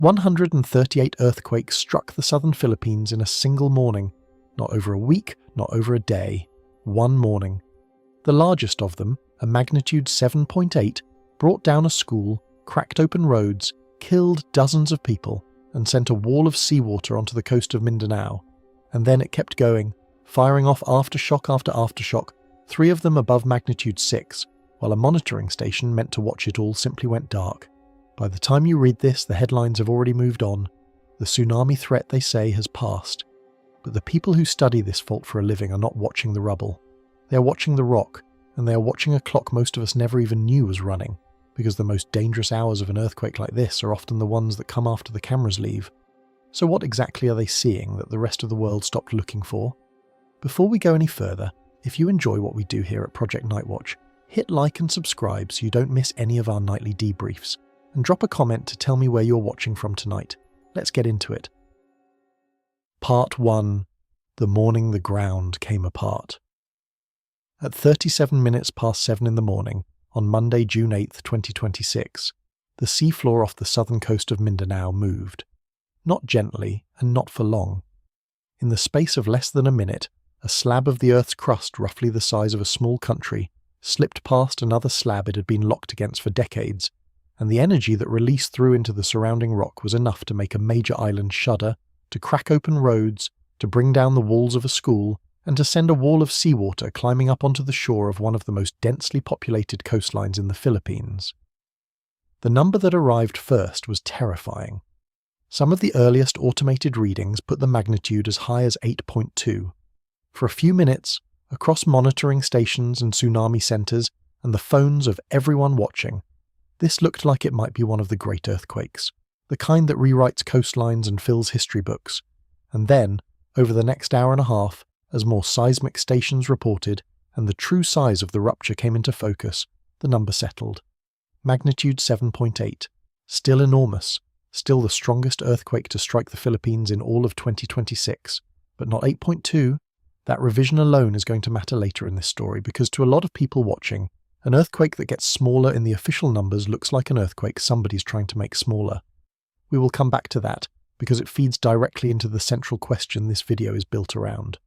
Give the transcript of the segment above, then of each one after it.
138 earthquakes struck the southern Philippines in a single morning, not over a week, not over a day, one morning. The largest of them, a magnitude 7.8, brought down a school, cracked open roads, killed dozens of people, and sent a wall of seawater onto the coast of Mindanao. And then it kept going, firing off aftershock after aftershock, 3 of them above magnitude 6, while a monitoring station meant to watch it all simply went dark. By the time you read this, the headlines have already moved on. The tsunami threat, they say, has passed. But the people who study this fault for a living are not watching the rubble. They are watching the rock, and they are watching a clock most of us never even knew was running, because the most dangerous hours of an earthquake like this are often the ones that come after the cameras leave. So what exactly are they seeing that the rest of the world stopped looking for? Before we go any further, if you enjoy what we do here at Project Nightwatch, hit like and subscribe so you don't miss any of our nightly debriefs, and drop a comment to tell me where you're watching from tonight. Let's get into it. Part 1. The morning the ground came apart. At 37 minutes past 7 in the morning, on Monday, June 8, 2026, the seafloor off the southern coast of Mindanao moved. Not gently, and not for long. In the space of less than a minute, a slab of the Earth's crust roughly the size of a small country slipped past another slab it had been locked against for decades, and the energy that released through into the surrounding rock was enough to make a major island shudder, to crack open roads, to bring down the walls of a school, and to send a wall of seawater climbing up onto the shore of one of the most densely populated coastlines in the Philippines. The number that arrived first was terrifying. Some of the earliest automated readings put the magnitude as high as 8.2. For a few minutes, across monitoring stations and tsunami centers and the phones of everyone watching, this looked like it might be one of the great earthquakes, the kind that rewrites coastlines and fills history books. And then, over the next hour and a half, as more seismic stations reported and the true size of the rupture came into focus, the number settled. Magnitude 7.8. Still enormous, still the strongest earthquake to strike the Philippines in all of 2026, but not 8.2. That revision alone is going to matter later in this story, because to a lot of people watching, an earthquake that gets smaller in the official numbers looks like an earthquake somebody's trying to make smaller. We will come back to that, because it feeds directly into the central question this video is built around.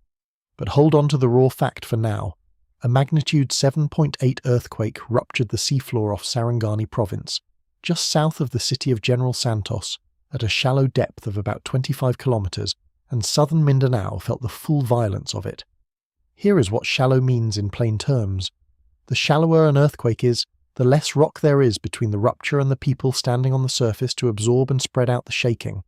But hold on to the raw fact for now. A magnitude 7.8 earthquake ruptured the seafloor off Sarangani province, just south of the city of General Santos, at a shallow depth of about 25 kilometers, and southern Mindanao felt the full violence of it. Here is what shallow means in plain terms. The shallower an earthquake is, the less rock there is between the rupture and the people standing on the surface to absorb and spread out the shaking.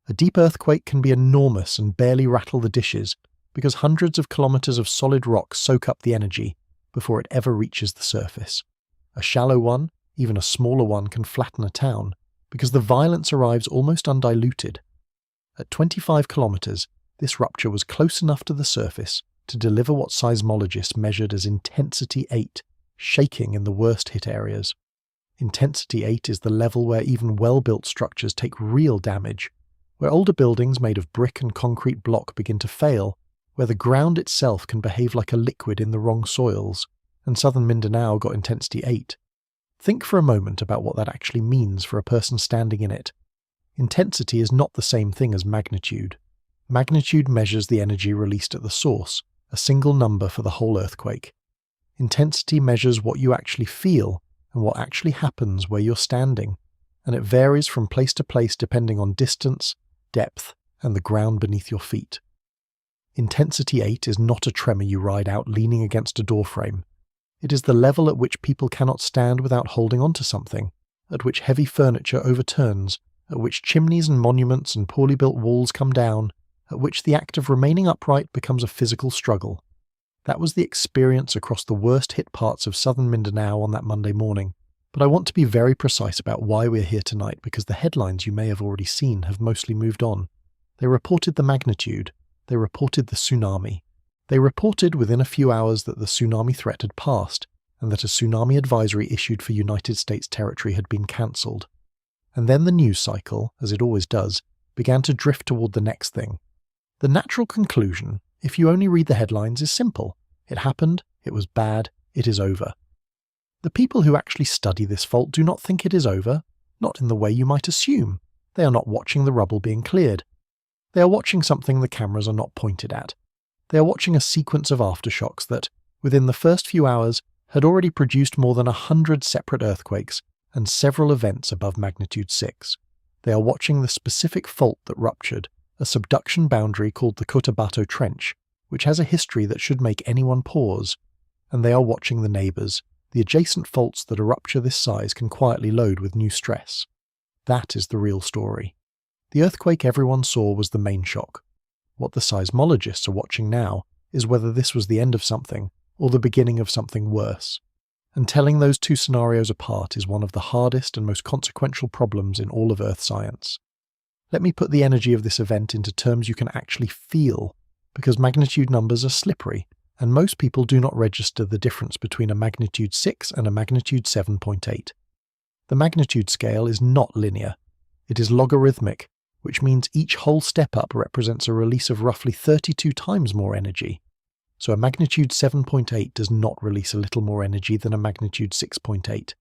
A deep earthquake can be enormous and barely rattle the dishes, because hundreds of kilometers of solid rock soak up the energy before it ever reaches the surface. A shallow one, even a smaller one, can flatten a town, because the violence arrives almost undiluted. At 25 kilometers, this rupture was close enough to the surface to deliver what seismologists measured as intensity 8, shaking in the worst hit areas. Intensity 8 is the level where even well-built structures take real damage, where older buildings made of brick and concrete block begin to fail, where the ground itself can behave like a liquid in the wrong soils, and southern Mindanao got intensity 8. Think for a moment about what that actually means for a person standing in it. Intensity is not the same thing as magnitude. Magnitude measures the energy released at the source, a single number for the whole earthquake. Intensity measures what you actually feel and what actually happens where you're standing, and it varies from place to place depending on distance, depth, and the ground beneath your feet. Intensity 8 is not a tremor you ride out leaning against a doorframe. It is the level at which people cannot stand without holding onto something, at which heavy furniture overturns, at which chimneys and monuments and poorly built walls come down, at which the act of remaining upright becomes a physical struggle. That was the experience across the worst hit parts of southern Mindanao on that Monday morning. But I want to be very precise about why we're here tonight, because the headlines you may have already seen have mostly moved on. They reported the magnitude. They reported the tsunami. They reported within a few hours that the tsunami threat had passed, and that a tsunami advisory issued for United States territory had been cancelled. And then the news cycle, as it always does, began to drift toward the next thing. The natural conclusion, if you only read the headlines, is simple. It happened, it was bad, it is over. The people who actually study this fault do not think it is over, not in the way you might assume. They are not watching the rubble being cleared. They are watching something the cameras are not pointed at. They are watching a sequence of aftershocks that, within the first few hours, had already produced more than 100 separate earthquakes and several events above magnitude 6. They are watching the specific fault that ruptured, a subduction boundary called the Cotabato Trench, which has a history that should make anyone pause. And they are watching the neighbours, the adjacent faults that a rupture this size can quietly load with new stress. That is the real story. The earthquake everyone saw was the main shock. What the seismologists are watching now is whether this was the end of something or the beginning of something worse. And telling those two scenarios apart is one of the hardest and most consequential problems in all of Earth science. Let me put the energy of this event into terms you can actually feel, because magnitude numbers are slippery, and most people do not register the difference between a magnitude 6 and a magnitude 7.8. The magnitude scale is not linear. It is logarithmic, which means each whole step up represents a release of roughly 32 times more energy. So a magnitude 7.8 does not release a little more energy than a magnitude 6.8.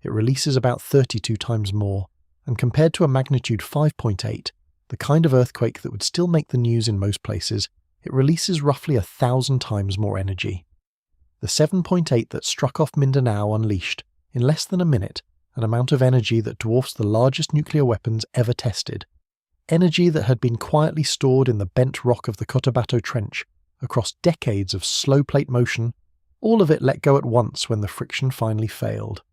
It releases about 32 times more, and compared to a magnitude 5.8, the kind of earthquake that would still make the news in most places, it releases roughly 1,000 times more energy. The 7.8 that struck off Mindanao unleashed, in less than a minute, an amount of energy that dwarfs the largest nuclear weapons ever tested. Energy that had been quietly stored in the bent rock of the Cotabato Trench, across decades of slow plate motion, all of it let go at once when the friction finally failed.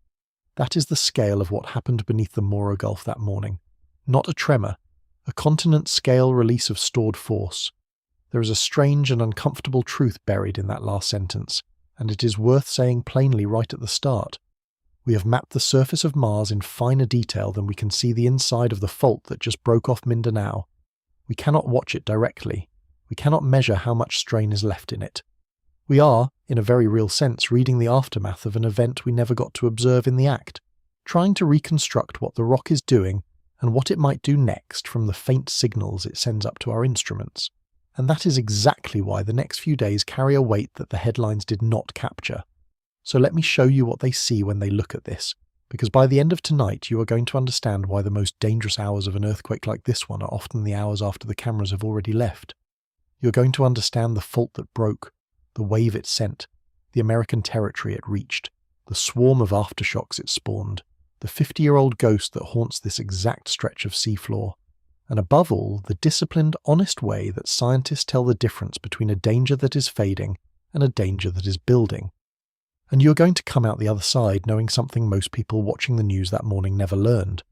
That is the scale of what happened beneath the Moro Gulf that morning. Not a tremor, a continent-scale release of stored force. There is a strange and uncomfortable truth buried in that last sentence, and it is worth saying plainly right at the start. We have mapped the surface of Mars in finer detail than we can see the inside of the fault that just broke off Mindanao. We cannot watch it directly. We cannot measure how much strain is left in it. We are, in a very real sense, reading the aftermath of an event we never got to observe in the act, trying to reconstruct what the rock is doing and what it might do next from the faint signals it sends up to our instruments. And that is exactly why the next few days carry a weight that the headlines did not capture. So let me show you what they see when they look at this, because by the end of tonight you are going to understand why the most dangerous hours of an earthquake like this one are often the hours after the cameras have already left. You're going to understand the fault that broke, the wave it sent, the American territory it reached, the swarm of aftershocks it spawned, the 50-year-old ghost that haunts this exact stretch of seafloor, and above all, the disciplined, honest way that scientists tell the difference between a danger that is fading and a danger that is building. And you're going to come out the other side knowing something most people watching the news that morning never learned,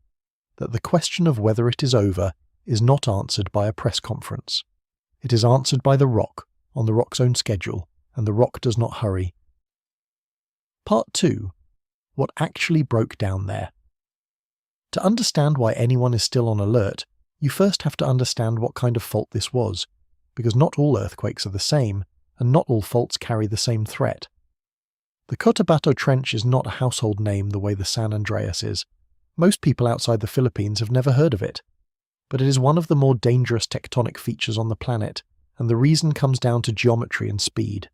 that the question of whether it is over is not answered by a press conference. It is answered by the rock, on the rock's own schedule, and the rock does not hurry. Part 2. What actually broke down there. To understand why anyone is still on alert, you first have to understand what kind of fault this was, because not all earthquakes are the same, and not all faults carry the same threat. The Cotabato Trench is not a household name the way the San Andreas is. Most people outside the Philippines have never heard of it. But it is one of the more dangerous tectonic features on the planet, and the reason comes down to geometry and speed.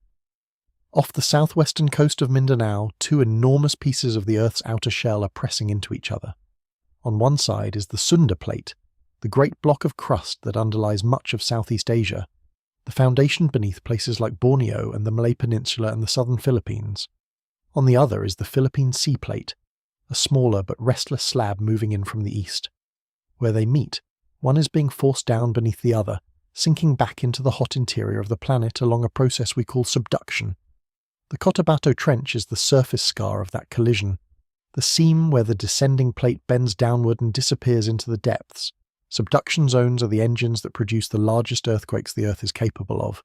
Off the southwestern coast of Mindanao, two enormous pieces of the Earth's outer shell are pressing into each other. On one side is the Sunda Plate, the great block of crust that underlies much of Southeast Asia, the foundation beneath places like Borneo and the Malay Peninsula and the southern Philippines. On the other is the Philippine Sea Plate, a smaller but restless slab moving in from the east. Where they meet, one is being forced down beneath the other, sinking back into the hot interior of the planet along a process we call subduction. The Cotabato Trench is the surface scar of that collision, the seam where the descending plate bends downward and disappears into the depths. Subduction zones are the engines that produce the largest earthquakes the Earth is capable of.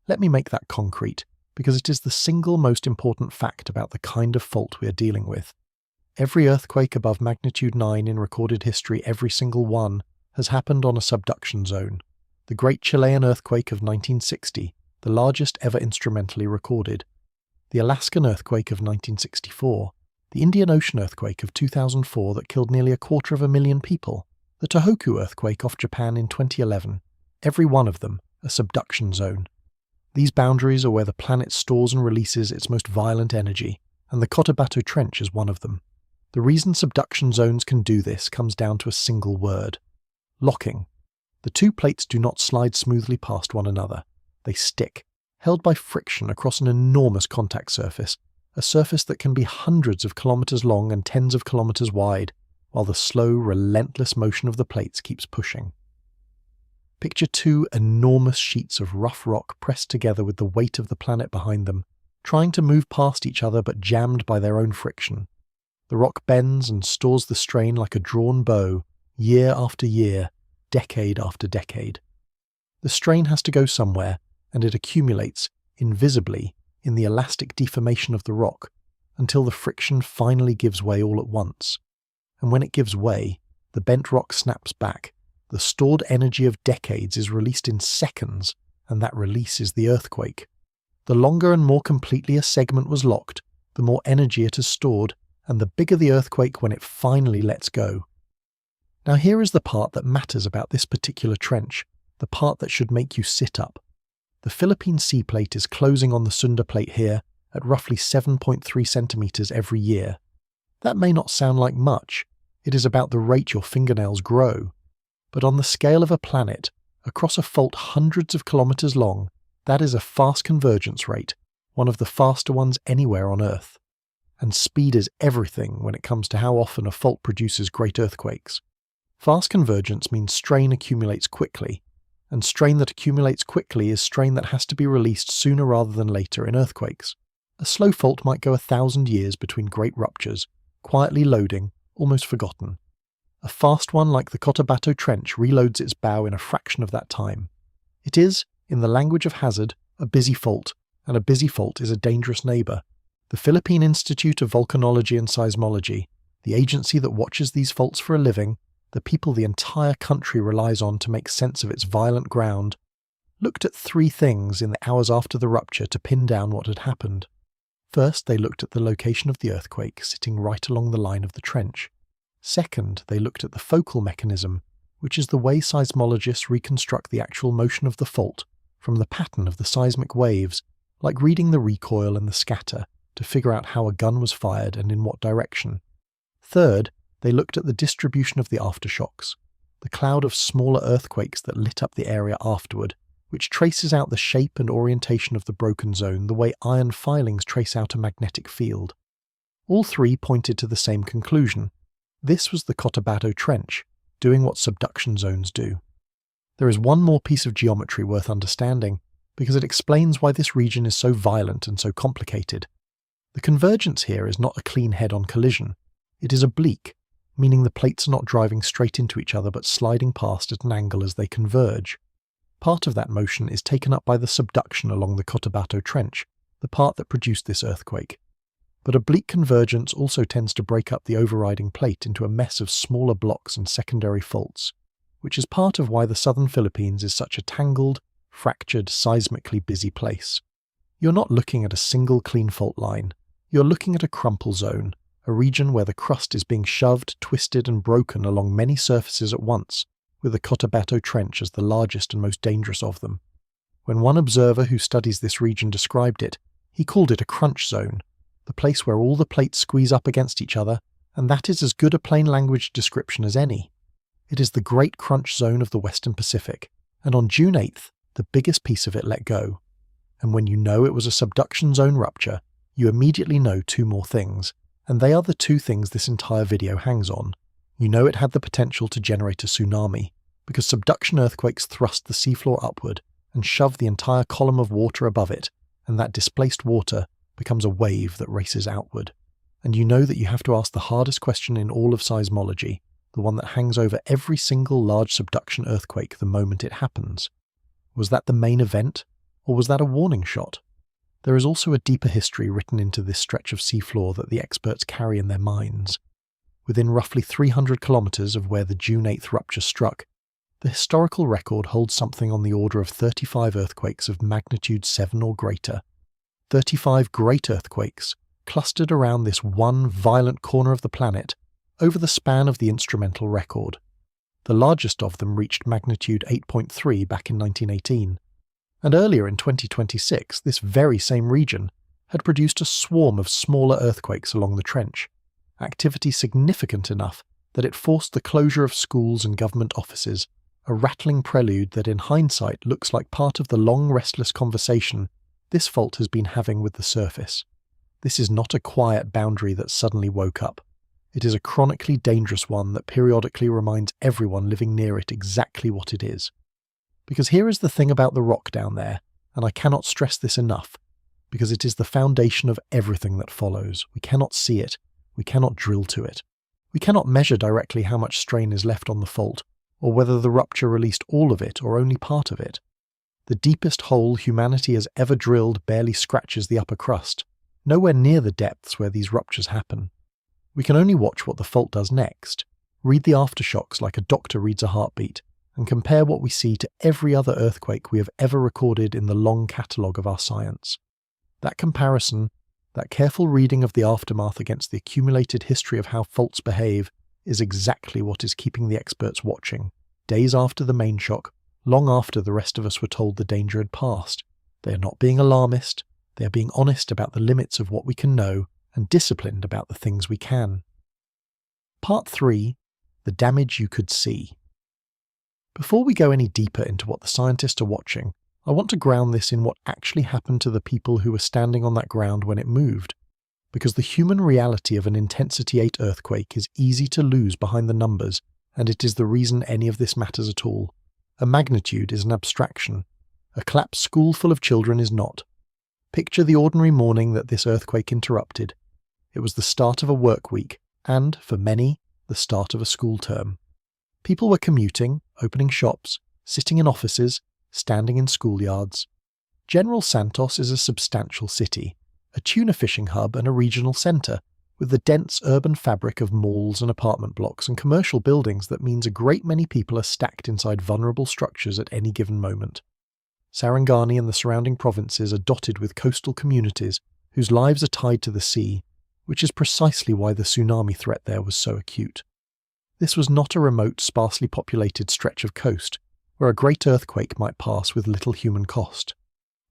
Let me make that concrete, because it is the single most important fact about the kind of fault we are dealing with. Every earthquake above magnitude 9 in recorded history, every single one, has happened on a subduction zone. The Great Chilean Earthquake of 1960, the largest ever instrumentally recorded. The Alaskan Earthquake of 1964. The Indian Ocean Earthquake of 2004 that killed nearly 250,000 people. The Tohoku Earthquake off Japan in 2011. Every one of them, a subduction zone. These boundaries are where the planet stores and releases its most violent energy, and the Cotabato Trench is one of them. The reason subduction zones can do this comes down to a single word: locking. The two plates do not slide smoothly past one another. They stick, held by friction across an enormous contact surface, a surface that can be hundreds of kilometers long and tens of kilometers wide, while the slow, relentless motion of the plates keeps pushing. Picture two enormous sheets of rough rock pressed together with the weight of the planet behind them, trying to move past each other but jammed by their own friction. The rock bends and stores the strain like a drawn bow, year after year, decade after decade. The strain has to go somewhere, and it accumulates, invisibly, in the elastic deformation of the rock, until the friction finally gives way all at once. And when it gives way, the bent rock snaps back. The stored energy of decades is released in seconds, and that release is the earthquake. The longer and more completely a segment was locked, the more energy it has stored, and the bigger the earthquake when it finally lets go. Now here is the part that matters about this particular trench, the part that should make you sit up. The Philippine sea plate is closing on the Sunda plate here at roughly 7.3 centimeters every year. That may not sound like much. It is about the rate your fingernails grow. But on the scale of a planet, across a fault hundreds of kilometers long, that is a fast convergence rate, one of the faster ones anywhere on Earth. And speed is everything when it comes to how often a fault produces great earthquakes. Fast convergence means strain accumulates quickly, and strain that accumulates quickly is strain that has to be released sooner rather than later in earthquakes. A slow fault might go 1,000 years between great ruptures, quietly loading, almost forgotten. A fast one like the Cotabato Trench reloads its bow in a fraction of that time. It is, in the language of hazard, a busy fault, and a busy fault is a dangerous neighbour. The Philippine Institute of Volcanology and Seismology, the agency that watches these faults for a living, the people the entire country relies on to make sense of its violent ground, looked at three things in the hours after the rupture to pin down what had happened. First, they looked at the location of the earthquake sitting right along the line of the trench. Second, they looked at the focal mechanism, which is the way seismologists reconstruct the actual motion of the fault from the pattern of the seismic waves, like reading the recoil and the scatter to figure out how a gun was fired and in what direction. Third, they looked at the distribution of the aftershocks, the cloud of smaller earthquakes that lit up the area afterward, which traces out the shape and orientation of the broken zone the way iron filings trace out a magnetic field. All three pointed to the same conclusion. This was the Cotabato Trench, doing what subduction zones do. There is one more piece of geometry worth understanding, because it explains why this region is so violent and so complicated. The convergence here is not a clean head-on collision. It is oblique, meaning the plates are not driving straight into each other but sliding past at an angle as they converge. Part of that motion is taken up by the subduction along the Cotabato Trench, the part that produced this earthquake. But oblique convergence also tends to break up the overriding plate into a mess of smaller blocks and secondary faults, which is part of why the southern Philippines is such a tangled, fractured, seismically busy place. You're not looking at a single clean fault line. You're looking at a crumple zone, a region where the crust is being shoved, twisted and broken along many surfaces at once, with the Cotabato Trench as the largest and most dangerous of them. When one observer who studies this region described it, he called it a crunch zone, the place where all the plates squeeze up against each other, and that is as good a plain language description as any. It is the great crunch zone of the Western Pacific, and on June 8th, the biggest piece of it let go. And when you know it was a subduction zone rupture, you immediately know two more things, and they are the two things this entire video hangs on. You know it had the potential to generate a tsunami, because subduction earthquakes thrust the seafloor upward and shove the entire column of water above it, and that displaced water becomes a wave that races outward. And you know that you have to ask the hardest question in all of seismology, the one that hangs over every single large subduction earthquake the moment it happens. Was that the main event, or was that a warning shot? There is also a deeper history written into this stretch of seafloor that the experts carry in their minds. Within roughly 300 kilometers of where the June 8th rupture struck, the historical record holds something on the order of 35 earthquakes of magnitude 7 or greater. 35 great earthquakes clustered around this one violent corner of the planet over the span of the instrumental record. The largest of them reached magnitude 8.3 back in 1918. And earlier in 2026, this very same region had produced a swarm of smaller earthquakes along the trench, activity significant enough that it forced the closure of schools and government offices, a rattling prelude that in hindsight looks like part of the long restless conversation this fault has been having with the surface. This is not a quiet boundary that suddenly woke up. It is a chronically dangerous one that periodically reminds everyone living near it exactly what it is. Because here is the thing about the rock down there, and I cannot stress this enough, because it is the foundation of everything that follows. We cannot see it. We cannot drill to it. We cannot measure directly how much strain is left on the fault, or whether the rupture released all of it or only part of it. The deepest hole humanity has ever drilled barely scratches the upper crust, nowhere near the depths where these ruptures happen. We can only watch what the fault does next, read the aftershocks like a doctor reads a heartbeat, and compare what we see to every other earthquake we have ever recorded in the long catalogue of our science. That comparison, that careful reading of the aftermath against the accumulated history of how faults behave, is exactly what is keeping the experts watching, days after the main shock, long after the rest of us were told the danger had passed. They are not being alarmist, they are being honest about the limits of what we can know, and disciplined about the things we can. Part 3. The damage you could see. Before we go any deeper into what the scientists are watching, I want to ground this in what actually happened to the people who were standing on that ground when it moved, because the human reality of an intensity 8 earthquake is easy to lose behind the numbers, and it is the reason any of this matters at all. A magnitude is an abstraction. A collapsed school full of children is not. Picture the ordinary morning that this earthquake interrupted. It was the start of a work week, and, for many, the start of a school term. People were commuting, opening shops, sitting in offices, standing in schoolyards. General Santos is a substantial city, a tuna fishing hub and a regional centre, with the dense urban fabric of malls and apartment blocks and commercial buildings that means a great many people are stacked inside vulnerable structures at any given moment. Sarangani and the surrounding provinces are dotted with coastal communities whose lives are tied to the sea, which is precisely why the tsunami threat there was so acute. This was not a remote, sparsely populated stretch of coast, where a great earthquake might pass with little human cost.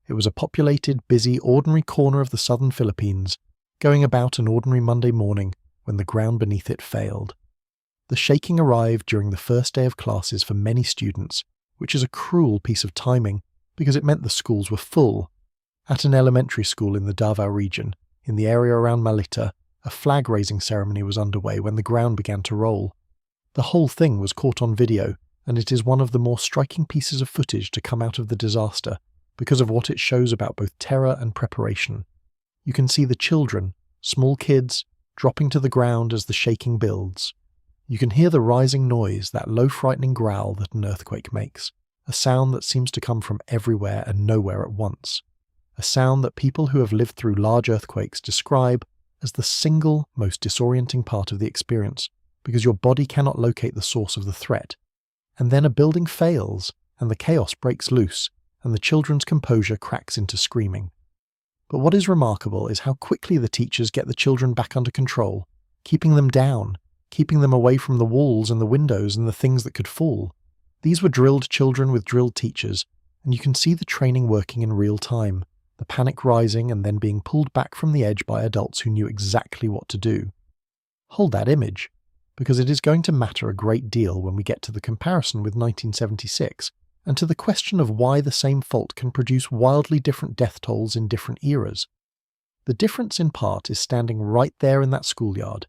It was a populated, busy, ordinary corner of the southern Philippines, going about an ordinary Monday morning when the ground beneath it failed. The shaking arrived during the first day of classes for many students, which is a cruel piece of timing because it meant the schools were full. At an elementary school in the Davao region, in the area around Malita, a flag-raising ceremony was underway when the ground began to roll. The whole thing was caught on video, and it is one of the more striking pieces of footage to come out of the disaster because of what it shows about both terror and preparation. You can see the children, small kids, dropping to the ground as the shaking builds. You can hear the rising noise, that low frightening growl that an earthquake makes, a sound that seems to come from everywhere and nowhere at once. A sound that people who have lived through large earthquakes describe as the single most disorienting part of the experience, because your body cannot locate the source of the threat. And then a building fails, and the chaos breaks loose, and the children's composure cracks into screaming. But what is remarkable is how quickly the teachers get the children back under control, keeping them down, keeping them away from the walls and the windows and the things that could fall. These were drilled children with drilled teachers, and you can see the training working in real time, the panic rising and then being pulled back from the edge by adults who knew exactly what to do. Hold that image, because it is going to matter a great deal when we get to the comparison with 1976, and to the question of why the same fault can produce wildly different death tolls in different eras. The difference in part is standing right there in that schoolyard.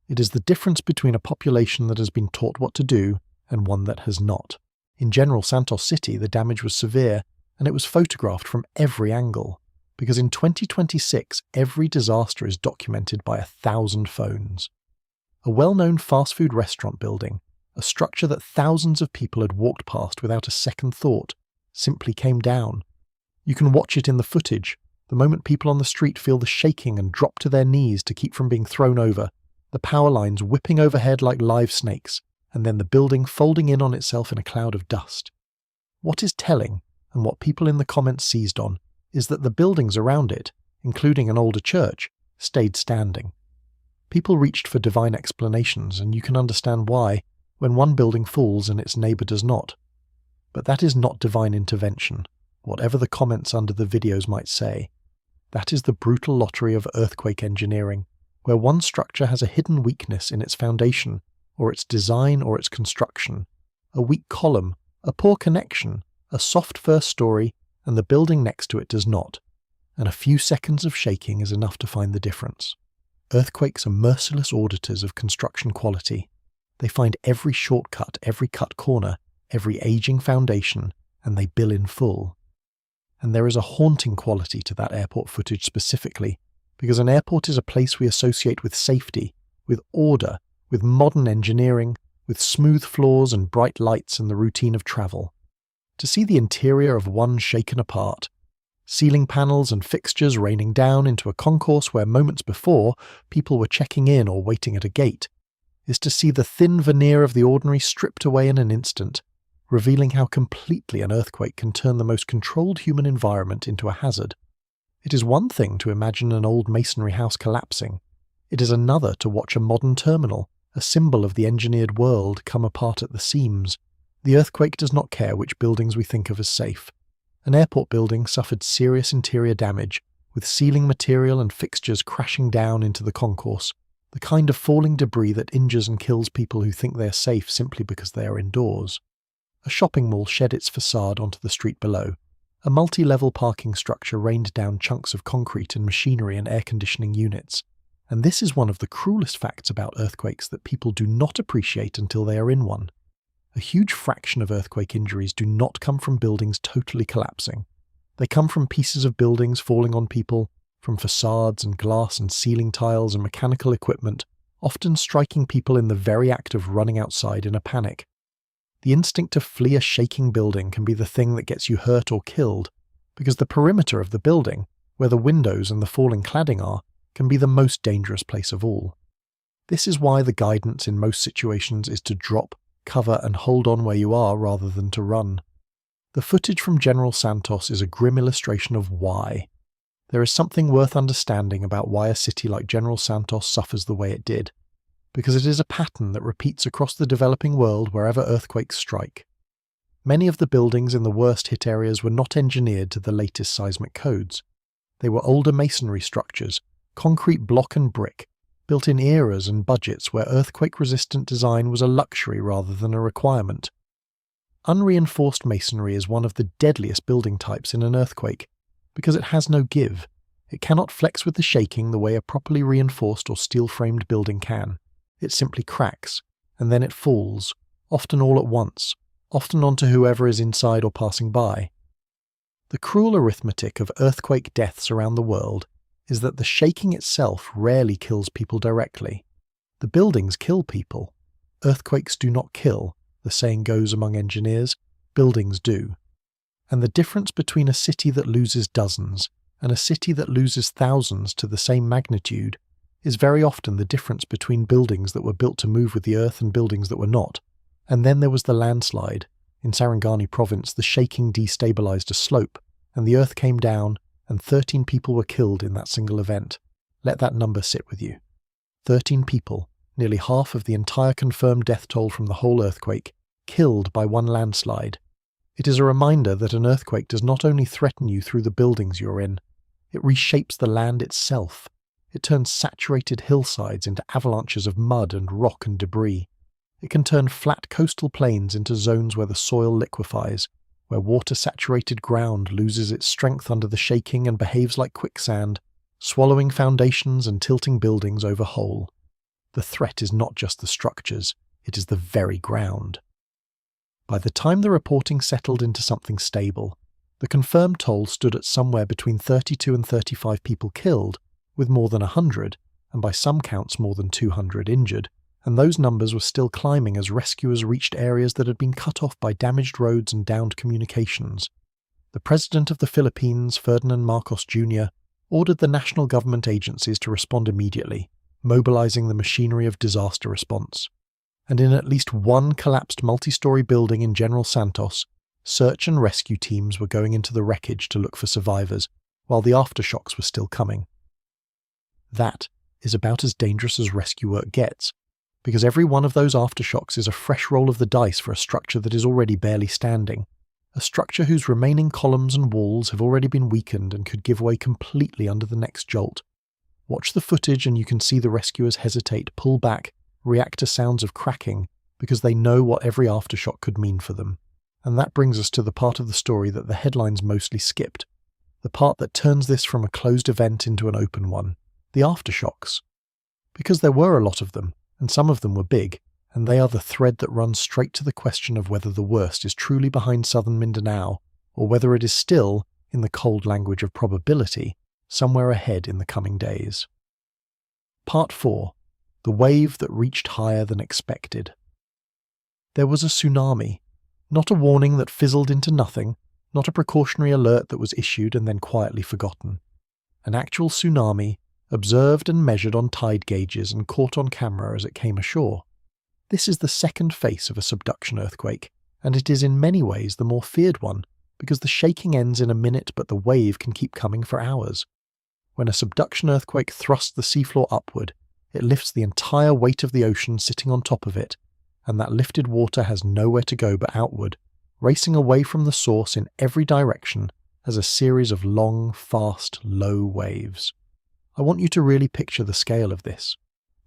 It is the difference between a population that has been taught what to do and one that has not. In General Santos City, the damage was severe, and it was photographed from every angle, because in 2026 every disaster is documented by 1,000 phones. A well-known fast food restaurant building, a structure that thousands of people had walked past without a second thought, simply came down. You can watch it in the footage, the moment people on the street feel the shaking and drop to their knees to keep from being thrown over, the power lines whipping overhead like live snakes, and then the building folding in on itself in a cloud of dust. What is telling, and what people in the comments seized on, is that the buildings around it, including an older church, stayed standing. People reached for divine explanations, and you can understand why, when one building falls and its neighbour does not. But that is not divine intervention, whatever the comments under the videos might say. That is the brutal lottery of earthquake engineering, where one structure has a hidden weakness in its foundation, or its design or its construction, a weak column, a poor connection, a soft first story, and the building next to it does not, and a few seconds of shaking is enough to find the difference. Earthquakes are merciless auditors of construction quality. They find every shortcut, every cut corner, every aging foundation, and they bill in full. And there is a haunting quality to that airport footage specifically, because an airport is a place we associate with safety, with order, with modern engineering, with smooth floors and bright lights and the routine of travel. To see the interior of one shaken apart, ceiling panels and fixtures raining down into a concourse where moments before people were checking in or waiting at a gate, is to see the thin veneer of the ordinary stripped away in an instant, revealing how completely an earthquake can turn the most controlled human environment into a hazard. It is one thing to imagine an old masonry house collapsing. It is another to watch a modern terminal, a symbol of the engineered world, come apart at the seams. The earthquake does not care which buildings we think of as safe. An airport building suffered serious interior damage, with ceiling material and fixtures crashing down into the concourse, the kind of falling debris that injures and kills people who think they are safe simply because they are indoors. A shopping mall shed its facade onto the street below. A multi-level parking structure rained down chunks of concrete and machinery and air conditioning units. And this is one of the cruelest facts about earthquakes that people do not appreciate until they are in one. A huge fraction of earthquake injuries do not come from buildings totally collapsing. They come from pieces of buildings falling on people, from facades and glass and ceiling tiles and mechanical equipment, often striking people in the very act of running outside in a panic. The instinct to flee a shaking building can be the thing that gets you hurt or killed, because the perimeter of the building, where the windows and the falling cladding are, can be the most dangerous place of all. This is why the guidance in most situations is to drop, cover and hold on where you are rather than to run. The footage from General Santos is a grim illustration of why. There is something worth understanding about why a city like General Santos suffers the way it did, because it is a pattern that repeats across the developing world wherever earthquakes strike. Many of the buildings in the worst hit areas were not engineered to the latest seismic codes. They were older masonry structures, concrete block and brick, built in eras and budgets where earthquake-resistant design was a luxury rather than a requirement. Unreinforced masonry is one of the deadliest building types in an earthquake, because it has no give. It cannot flex with the shaking the way a properly reinforced or steel-framed building can. It simply cracks, and then it falls, often all at once, often onto whoever is inside or passing by. The cruel arithmetic of earthquake deaths around the world is that the shaking itself rarely kills people directly. The buildings kill people. Earthquakes do not kill, the saying goes among engineers, buildings do. And the difference between a city that loses dozens and a city that loses thousands to the same magnitude is very often the difference between buildings that were built to move with the earth and buildings that were not. And then there was the landslide. In Sarangani province, the shaking destabilized a slope, and the earth came down, and 13 people were killed in that single event. Let that number sit with you. 13 people, nearly half of the entire confirmed death toll from the whole earthquake, killed by one landslide. It is a reminder that an earthquake does not only threaten you through the buildings you're in, it reshapes the land itself. It turns saturated hillsides into avalanches of mud and rock and debris. It can turn flat coastal plains into zones where the soil liquefies, where water-saturated ground loses its strength under the shaking and behaves like quicksand, swallowing foundations and tilting buildings over whole. The threat is not just the structures, it is the very ground. By the time the reporting settled into something stable, the confirmed toll stood at somewhere between 32 and 35 people killed, with more than 100, and by some counts more than 200 injured, and those numbers were still climbing as rescuers reached areas that had been cut off by damaged roads and downed communications. The President of the Philippines, Ferdinand Marcos Jr., ordered the national government agencies to respond immediately, mobilizing the machinery of disaster response. And in at least one collapsed multi-story building in General Santos, search and rescue teams were going into the wreckage to look for survivors, while the aftershocks were still coming. That is about as dangerous as rescue work gets, because every one of those aftershocks is a fresh roll of the dice for a structure that is already barely standing, a structure whose remaining columns and walls have already been weakened and could give way completely under the next jolt. Watch the footage and you can see the rescuers hesitate, pull back, react to sounds of cracking because they know what every aftershock could mean for them. And that brings us to the part of the story that the headlines mostly skipped, the part that turns this from a closed event into an open one, the aftershocks. Because there were a lot of them, and some of them were big, and they are the thread that runs straight to the question of whether the worst is truly behind southern Mindanao, or whether it is still, in the cold language of probability, somewhere ahead in the coming days. Part 4. The wave that reached higher than expected. There was a tsunami, not a warning that fizzled into nothing, not a precautionary alert that was issued and then quietly forgotten. An actual tsunami, observed and measured on tide gauges and caught on camera as it came ashore. This is the second face of a subduction earthquake, and it is in many ways the more feared one, because the shaking ends in a minute but the wave can keep coming for hours. When a subduction earthquake thrusts the seafloor upward, it lifts the entire weight of the ocean sitting on top of it, and that lifted water has nowhere to go but outward, racing away from the source in every direction as a series of long, fast, low waves. I want you to really picture the scale of this.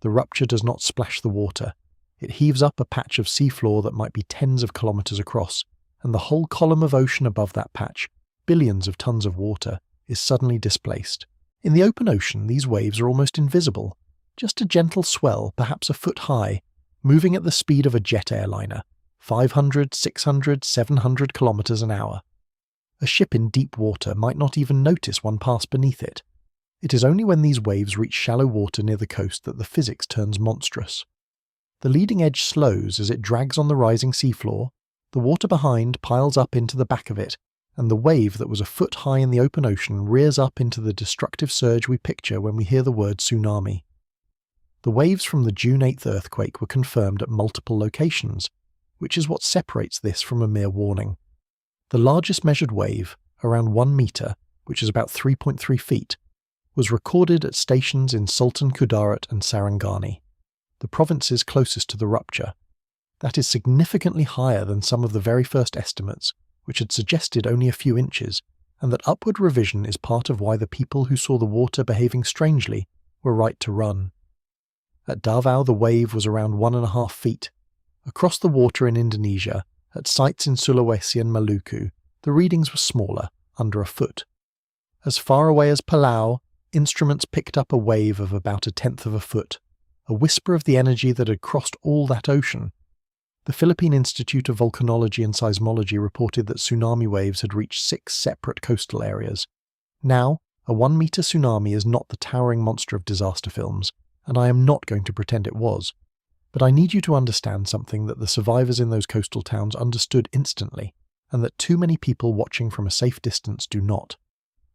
The rupture does not splash the water. It heaves up a patch of seafloor that might be tens of kilometers across, and the whole column of ocean above that patch, billions of tons of water, is suddenly displaced. In the open ocean, these waves are almost invisible. Just a gentle swell, perhaps a foot high, moving at the speed of a jet airliner, 500, 600, 700 kilometers an hour. A ship in deep water might not even notice one pass beneath it. It is only when these waves reach shallow water near the coast that the physics turns monstrous. The leading edge slows as it drags on the rising seafloor, the water behind piles up into the back of it, and the wave that was a foot high in the open ocean rears up into the destructive surge we picture when we hear the word tsunami. The waves from the June 8th earthquake were confirmed at multiple locations, which is what separates this from a mere warning. The largest measured wave, around 1 meter, which is about 3.3 feet, was recorded at stations in Sultan Kudarat and Sarangani, the provinces closest to the rupture. That is significantly higher than some of the very first estimates, which had suggested only a few inches, and that upward revision is part of why the people who saw the water behaving strangely were right to run. At Davao the wave was around 1.5 feet. Across the water in Indonesia, at sites in Sulawesi and Maluku, the readings were smaller, under a foot. As far away as Palau, instruments picked up a wave of about 1/10 of a foot, a whisper of the energy that had crossed all that ocean. The Philippine Institute of Volcanology and Seismology reported that tsunami waves had reached 6 separate coastal areas. Now, a 1-meter tsunami is not the towering monster of disaster films, and I am not going to pretend it was. But I need you to understand something that the survivors in those coastal towns understood instantly, and that too many people watching from a safe distance do not.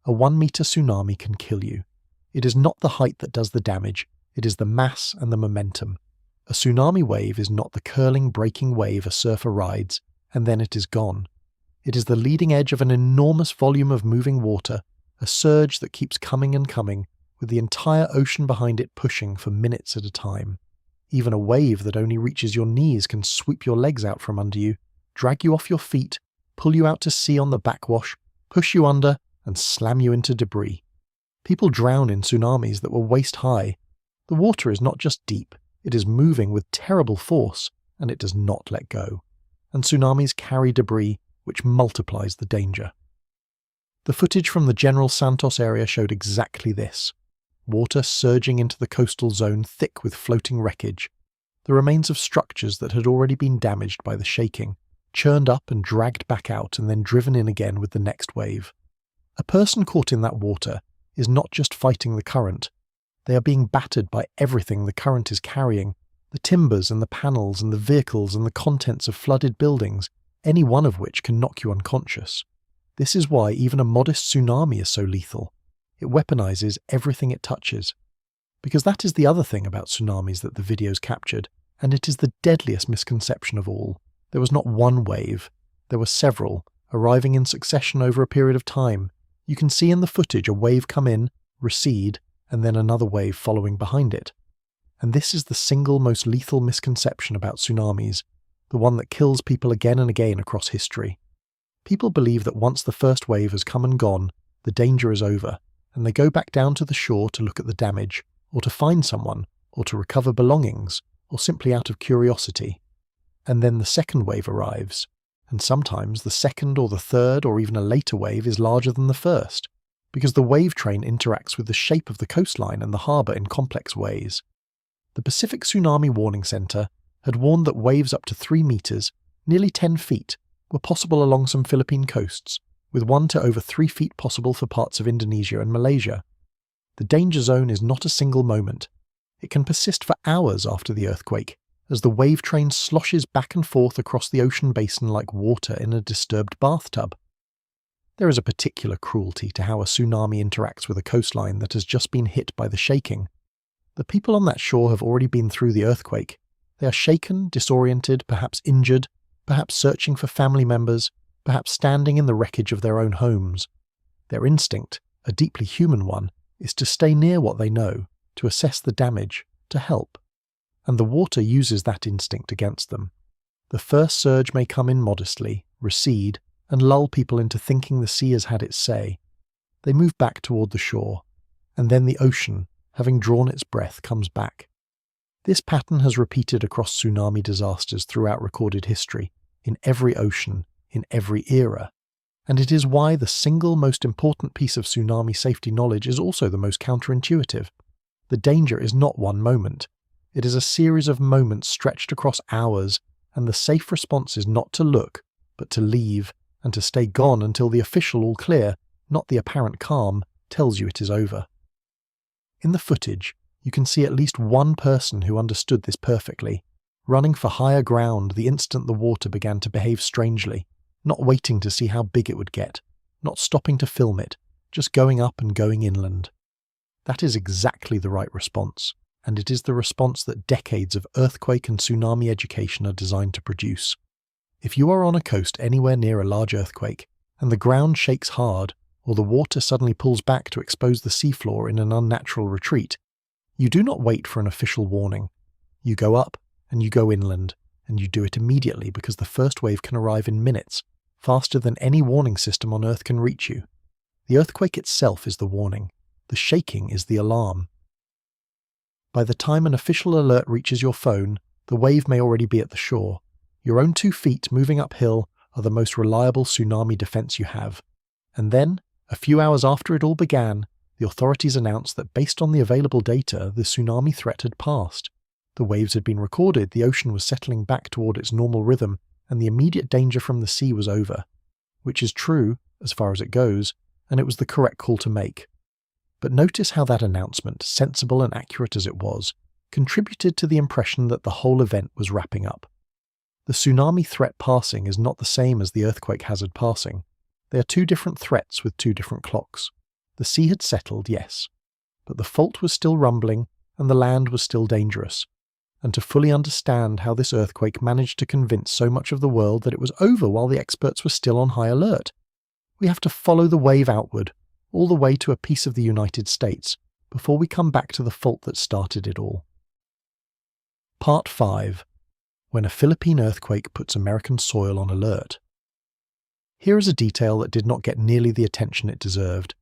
A 1-meter tsunami can kill you. It is not the height that does the damage, it is the mass and the momentum. A tsunami wave is not the curling, breaking wave a surfer rides, and then it is gone. It is the leading edge of an enormous volume of moving water, a surge that keeps coming and coming, with the entire ocean behind it pushing for minutes at a time. Even a wave that only reaches your knees can sweep your legs out from under you, drag you off your feet, pull you out to sea on the backwash, push you under, and slam you into debris. People drown in tsunamis that were waist high. The water is not just deep, it is moving with terrible force, and it does not let go. And tsunamis carry debris, which multiplies the danger. The footage from the General Santos area showed exactly this. Water surging into the coastal zone thick with floating wreckage. The remains of structures that had already been damaged by the shaking, churned up and dragged back out and then driven in again with the next wave. A person caught in that water is not just fighting the current. They are being battered by everything the current is carrying, the timbers and the panels and the vehicles and the contents of flooded buildings, any one of which can knock you unconscious. This is why even a modest tsunami is so lethal. It weaponizes everything it touches. Because that is the other thing about tsunamis that the videos captured, and it is the deadliest misconception of all. There was not one wave. There were several, arriving in succession over a period of time. You can see in the footage a wave come in, recede, and then another wave following behind it. And this is the single most lethal misconception about tsunamis, the one that kills people again and again across history. People believe that once the first wave has come and gone, the danger is over, and they go back down to the shore to look at the damage, or to find someone, or to recover belongings, or simply out of curiosity. And then the second wave arrives, and sometimes the second or the third or even a later wave is larger than the first, because the wave train interacts with the shape of the coastline and the harbour in complex ways. The Pacific Tsunami Warning Center had warned that waves up to 3 meters, nearly 10 feet, were possible along some Philippine coasts, with 1 to over 3 feet possible for parts of Indonesia and Malaysia. The danger zone is not a single moment. It can persist for hours after the earthquake, as the wave train sloshes back and forth across the ocean basin like water in a disturbed bathtub. There is a particular cruelty to how a tsunami interacts with a coastline that has just been hit by the shaking. The people on that shore have already been through the earthquake. They are shaken, disoriented, perhaps injured, perhaps searching for family members, perhaps standing in the wreckage of their own homes. Their instinct, a deeply human one, is to stay near what they know, to assess the damage, to help. And the water uses that instinct against them. The first surge may come in modestly, recede, and lull people into thinking the sea has had its say. They move back toward the shore, and then the ocean, having drawn its breath, comes back. This pattern has repeated across tsunami disasters throughout recorded history, in every ocean, in every era. And it is why the single most important piece of tsunami safety knowledge is also the most counterintuitive. The danger is not one moment. It is a series of moments stretched across hours, and the safe response is not to look, but to leave, and to stay gone until the official all clear, not the apparent calm, tells you it is over. In the footage, you can see at least one person who understood this perfectly, running for higher ground the instant the water began to behave strangely, not waiting to see how big it would get, not stopping to film it, just going up and going inland. That is exactly the right response, and it is the response that decades of earthquake and tsunami education are designed to produce. If you are on a coast anywhere near a large earthquake, and the ground shakes hard, or the water suddenly pulls back to expose the seafloor in an unnatural retreat, you do not wait for an official warning. You go up, and you go inland, and you do it immediately because the first wave can arrive in minutes, faster than any warning system on Earth can reach you. The earthquake itself is the warning. The shaking is the alarm. By the time an official alert reaches your phone, the wave may already be at the shore. Your own 2 feet moving uphill are the most reliable tsunami defense you have. And then, a few hours after it all began, the authorities announced that based on the available data, the tsunami threat had passed. The waves had been recorded, the ocean was settling back toward its normal rhythm, and the immediate danger from the sea was over. Which is true, as far as it goes, and it was the correct call to make. But notice how that announcement, sensible and accurate as it was, contributed to the impression that the whole event was wrapping up. The tsunami threat passing is not the same as the earthquake hazard passing. They are 2 different threats with 2 different clocks. The sea had settled, yes, but the fault was still rumbling and the land was still dangerous. And to fully understand how this earthquake managed to convince so much of the world that it was over while the experts were still on high alert, we have to follow the wave outward, all the way to a piece of the United States, before we come back to the fault that started it all. Part 5. When a Philippine earthquake puts American soil on alert. Here is a detail that did not get nearly the attention it deserved,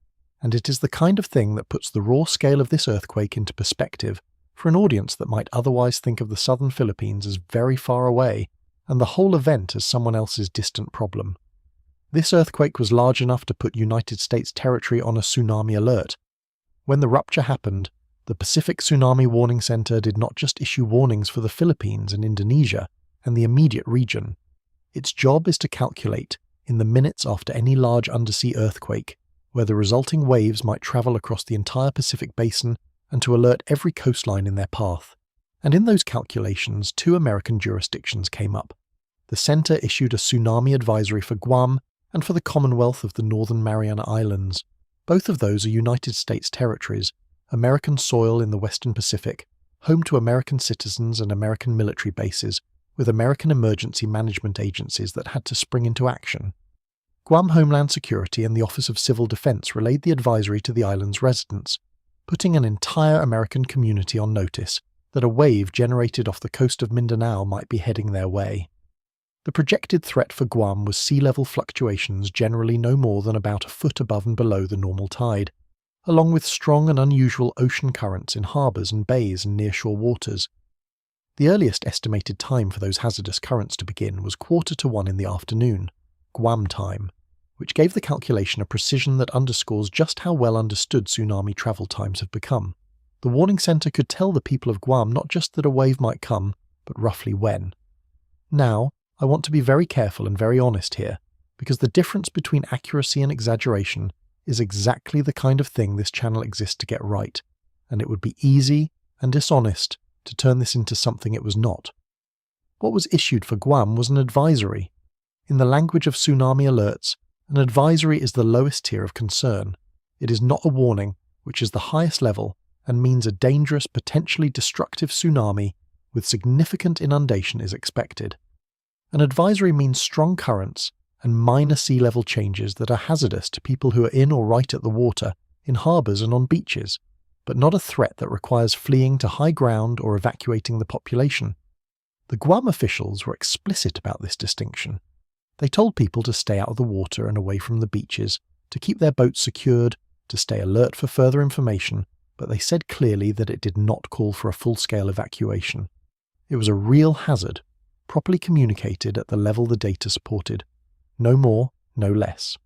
and it is the kind of thing that puts the raw scale of this earthquake into perspective for an audience that might otherwise think of the southern Philippines as very far away and the whole event as someone else's distant problem. This earthquake was large enough to put United States territory on a tsunami alert. When the rupture happened, the Pacific Tsunami Warning Center did not just issue warnings for the Philippines and Indonesia and the immediate region. Its job is to calculate, in the minutes after any large undersea earthquake, where the resulting waves might travel across the entire Pacific basin and to alert every coastline in their path. And in those calculations, 2 American jurisdictions came up. The center issued a tsunami advisory for Guam and for the Commonwealth of the Northern Mariana Islands. Both of those are United States territories, American soil in the Western Pacific, home to American citizens and American military bases, with American emergency management agencies that had to spring into action. Guam Homeland Security and the Office of Civil Defense relayed the advisory to the island's residents, putting an entire American community on notice that a wave generated off the coast of Mindanao might be heading their way. The projected threat for Guam was sea level fluctuations generally no more than about a foot above and below the normal tide, along with strong and unusual ocean currents in harbours and bays and nearshore waters. The earliest estimated time for those hazardous currents to begin was 1:45 in the afternoon, Guam time, which gave the calculation a precision that underscores just how well understood tsunami travel times have become. The warning centre could tell the people of Guam not just that a wave might come, but roughly when. Now, I want to be very careful and very honest here, because the difference between accuracy and exaggeration is exactly the kind of thing this channel exists to get right, and it would be easy and dishonest to turn this into something it was not. What was issued for Guam was an advisory. In the language of tsunami alerts, an advisory is the lowest tier of concern. It is not a warning, which is the highest level and means a dangerous, potentially destructive tsunami with significant inundation is expected. An advisory means strong currents and minor sea level changes that are hazardous to people who are in or right at the water, in harbours and on beaches, but not a threat that requires fleeing to high ground or evacuating the population. The Guam officials were explicit about this distinction. They told people to stay out of the water and away from the beaches, to keep their boats secured, to stay alert for further information, but they said clearly that it did not call for a full-scale evacuation. It was a real hazard, properly communicated at the level the data supported. No more, no less.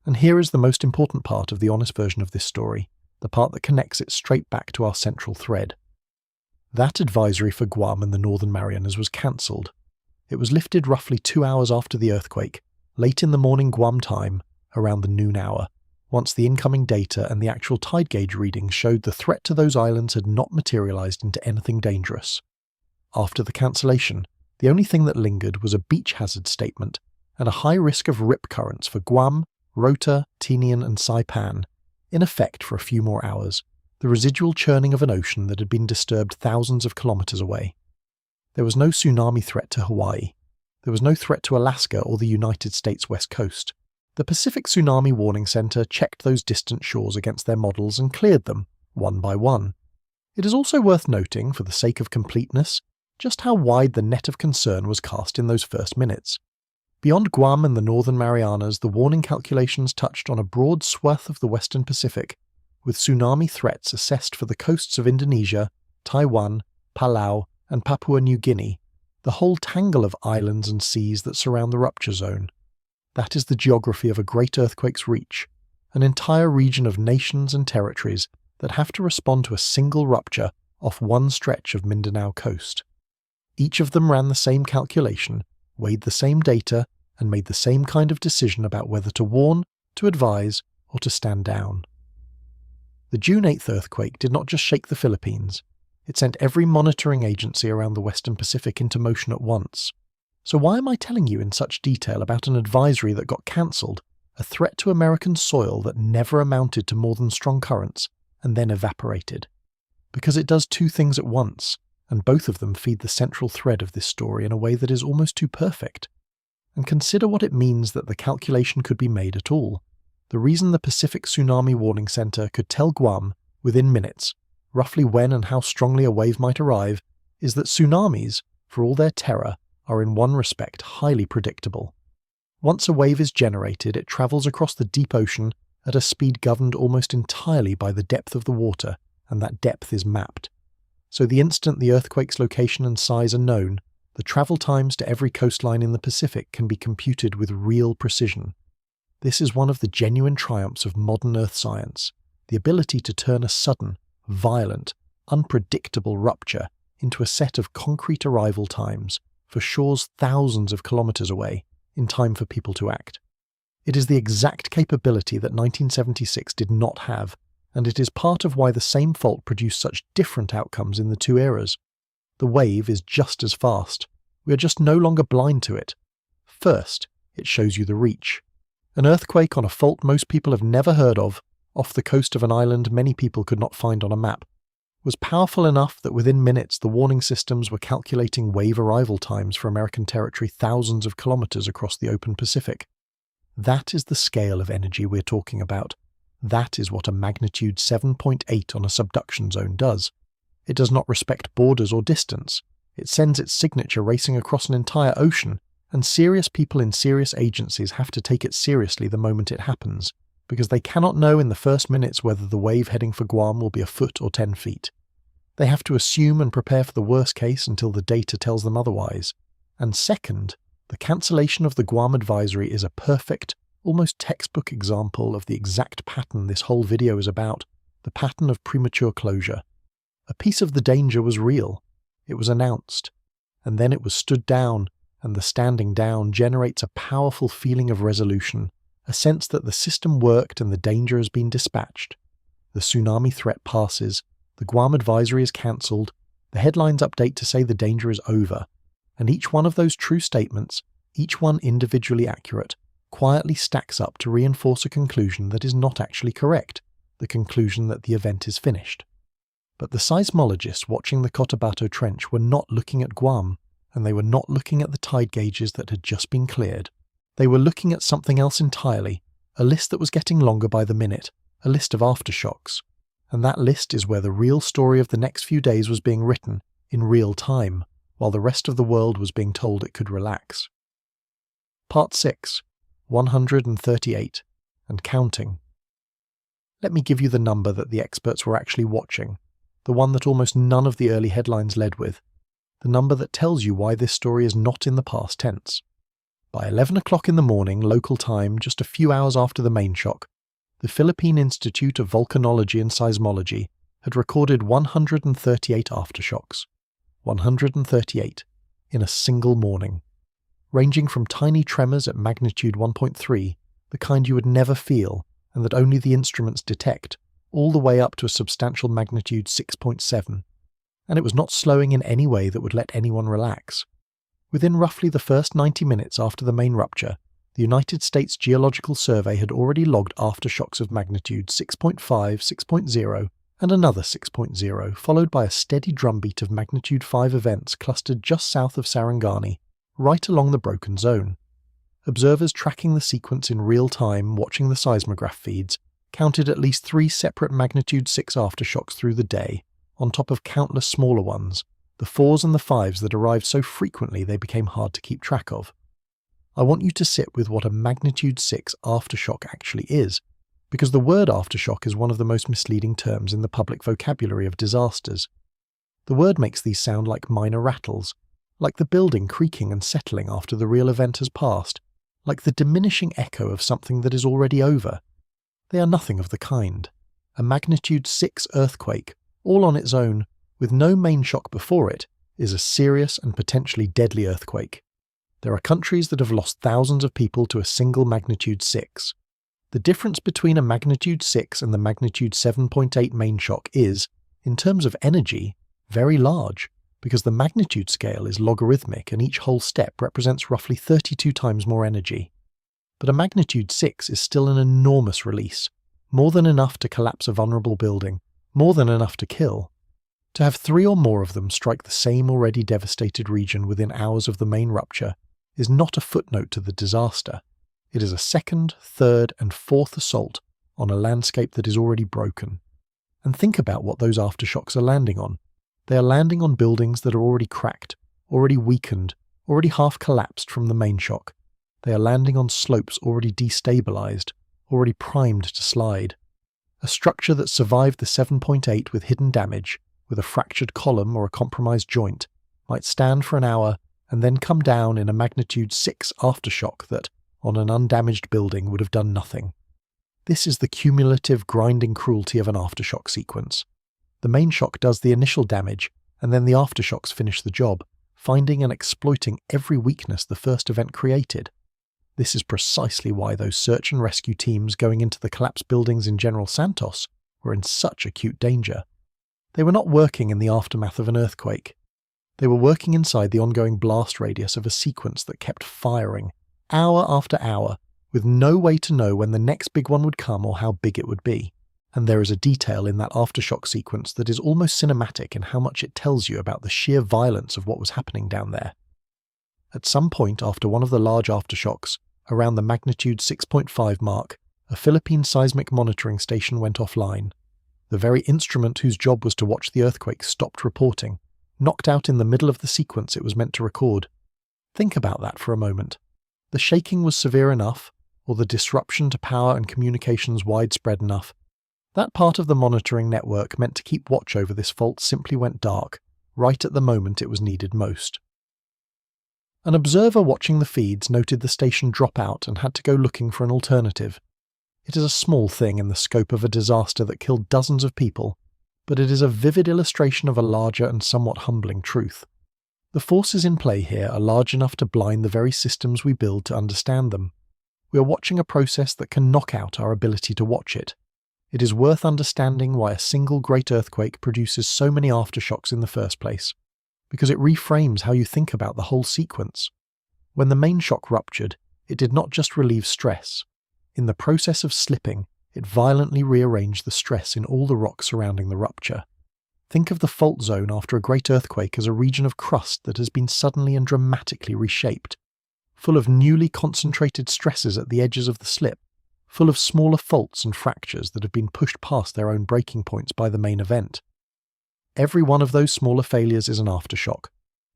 And here is the most important part of the honest version of this story, the part that connects it straight back to our central thread. That advisory for Guam and the Northern Marianas was cancelled. It was lifted roughly 2 hours after the earthquake, late in the morning Guam time, around the noon hour, once the incoming data and the actual tide gauge readings showed the threat to those islands had not materialised into anything dangerous. After the cancellation, the only thing that lingered was a beach hazard statement and a high risk of rip currents for Guam, Rota, Tinian and Saipan, in effect for a few more hours, the residual churning of an ocean that had been disturbed thousands of kilometres away. There was no tsunami threat to Hawaii. There was no threat to Alaska or the United States West Coast. The Pacific Tsunami Warning Center checked those distant shores against their models and cleared them, one by one. It is also worth noting, for the sake of completeness, just how wide the net of concern was cast in those first minutes. Beyond Guam and the Northern Marianas, the warning calculations touched on a broad swath of the Western Pacific, with tsunami threats assessed for the coasts of Indonesia, Taiwan, Palau, and Papua New Guinea, the whole tangle of islands and seas that surround the rupture zone. That is the geography of a great earthquake's reach, an entire region of nations and territories that have to respond to a single rupture off one stretch of Mindanao coast. Each of them ran the same calculation, weighed the same data, and made the same kind of decision about whether to warn, to advise, or to stand down. The June 8th earthquake did not just shake the Philippines, it sent every monitoring agency around the Western Pacific into motion at once. So why am I telling you in such detail about an advisory that got cancelled, a threat to American soil that never amounted to more than strong currents, and then evaporated? Because it does two things at once, and both of them feed the central thread of this story in a way that is almost too perfect. And consider what it means that the calculation could be made at all. The reason the Pacific Tsunami Warning Center could tell Guam, within minutes, roughly when and how strongly a wave might arrive, is that tsunamis, for all their terror, are in one respect highly predictable. Once a wave is generated, it travels across the deep ocean at a speed governed almost entirely by the depth of the water, and that depth is mapped. So the instant the earthquake's location and size are known, the travel times to every coastline in the Pacific can be computed with real precision. This is one of the genuine triumphs of modern earth science, the ability to turn a sudden, violent, unpredictable rupture into a set of concrete arrival times for shores thousands of kilometres away, in time for people to act. It is the exact capability that 1976 did not have, and it is part of why the same fault produced such different outcomes in the two eras. The wave is just as fast. We are just no longer blind to it. First, it shows you the reach. An earthquake on a fault most people have never heard of, off the coast of an island many people could not find on a map, was powerful enough that within minutes the warning systems were calculating wave arrival times for American territory thousands of kilometres across the open Pacific. That is the scale of energy we're talking about. That is what a magnitude 7.8 on a subduction zone does. It does not respect borders or distance. It sends its signature racing across an entire ocean, and serious people in serious agencies have to take it seriously the moment it happens, because they cannot know in the first minutes whether the wave heading for Guam will be a foot or 10 feet. They have to assume and prepare for the worst case until the data tells them otherwise. And second, the cancellation of the Guam advisory is a perfect, almost textbook example of the exact pattern this whole video is about, the pattern of premature closure. A piece of the danger was real. It was announced. And then it was stood down, and the standing down generates a powerful feeling of resolution, a sense that the system worked and the danger has been dispatched. The tsunami threat passes, the Guam advisory is cancelled, the headlines update to say the danger is over, and each one of those true statements, each one individually accurate, quietly stacks up to reinforce a conclusion that is not actually correct, the conclusion that the event is finished. But the seismologists watching the Cotabato Trench were not looking at Guam, and they were not looking at the tide gauges that had just been cleared. They were looking at something else entirely, a list that was getting longer by the minute, a list of aftershocks. And that list is where the real story of the next few days was being written, in real time, while the rest of the world was being told it could relax. Part 6, 138, and counting. Let me give you the number that the experts were actually watching, the one that almost none of the early headlines led with, the number that tells you why this story is not in the past tense. By 11 o'clock in the morning, local time, just a few hours after the main shock, the Philippine Institute of Volcanology and Seismology had recorded 138 aftershocks. 138, in a single morning, ranging from tiny tremors at magnitude 1.3, the kind you would never feel and that only the instruments detect, all the way up to a substantial magnitude 6.7. And it was not slowing in any way that would let anyone relax. Within roughly the first 90 minutes after the main rupture, the United States Geological Survey had already logged aftershocks of magnitude 6.5, 6.0, and another 6.0, followed by a steady drumbeat of magnitude 5 events clustered just south of Sarangani, right along the broken zone. Observers tracking the sequence in real time, watching the seismograph feeds, counted at least 3 separate magnitude 6 aftershocks through the day, on top of countless smaller ones, the 4s and the 5s that arrived so frequently they became hard to keep track of. I want you to sit with what a magnitude 6 aftershock actually is, because the word aftershock is one of the most misleading terms in the public vocabulary of disasters. The word makes these sound like minor rattles, like the building creaking and settling after the real event has passed, like the diminishing echo of something that is already over. They are nothing of the kind. A magnitude 6 earthquake, all on its own, with no main shock before it, is a serious and potentially deadly earthquake. There are countries that have lost thousands of people to a single magnitude 6. The difference between a magnitude 6 and the magnitude 7.8 main shock is, in terms of energy, very large, because the magnitude scale is logarithmic and each whole step represents roughly 32 times more energy. But a magnitude 6 is still an enormous release, more than enough to collapse a vulnerable building, more than enough to kill. To have 3 or more of them strike the same already devastated region within hours of the main rupture is not a footnote to the disaster. It is a second, third, and fourth assault on a landscape that is already broken. And think about what those aftershocks are landing on. They are landing on buildings that are already cracked, already weakened, already half collapsed from the main shock. They are landing on slopes already destabilized, already primed to slide. A structure that survived the 7.8 with hidden damage, with a fractured column or a compromised joint, might stand for an hour and then come down in a magnitude 6 aftershock that, on an undamaged building, would have done nothing. This is the cumulative grinding cruelty of an aftershock sequence. The main shock does the initial damage, and then the aftershocks finish the job, finding and exploiting every weakness the first event created. This is precisely why those search and rescue teams going into the collapsed buildings in General Santos were in such acute danger. They were not working in the aftermath of an earthquake. They were working inside the ongoing blast radius of a sequence that kept firing, hour after hour, with no way to know when the next big one would come or how big it would be. And there is a detail in that aftershock sequence that is almost cinematic in how much it tells you about the sheer violence of what was happening down there. At some point after one of the large aftershocks, around the magnitude 6.5 mark, a Philippine seismic monitoring station went offline. The very instrument whose job was to watch the earthquake stopped reporting, knocked out in the middle of the sequence it was meant to record. Think about that for a moment. The shaking was severe enough, or the disruption to power and communications widespread enough, That part of the monitoring network meant to keep watch over this fault simply went dark, right at the moment it was needed most. An observer watching the feeds noted the station drop out and had to go looking for an alternative. It is a small thing in the scope of a disaster that killed dozens of people, but it is a vivid illustration of a larger and somewhat humbling truth. The forces in play here are large enough to blind the very systems we build to understand them. We are watching a process that can knock out our ability to watch it. It is worth understanding why a single great earthquake produces so many aftershocks in the first place, because it reframes how you think about the whole sequence. When the main shock ruptured, it did not just relieve stress. In the process of slipping, it violently rearranged the stress in all the rock surrounding the rupture. Think of the fault zone after a great earthquake as a region of crust that has been suddenly and dramatically reshaped, full of newly concentrated stresses at the edges of the slip, full of smaller faults and fractures that have been pushed past their own breaking points by the main event. Every one of those smaller failures is an aftershock.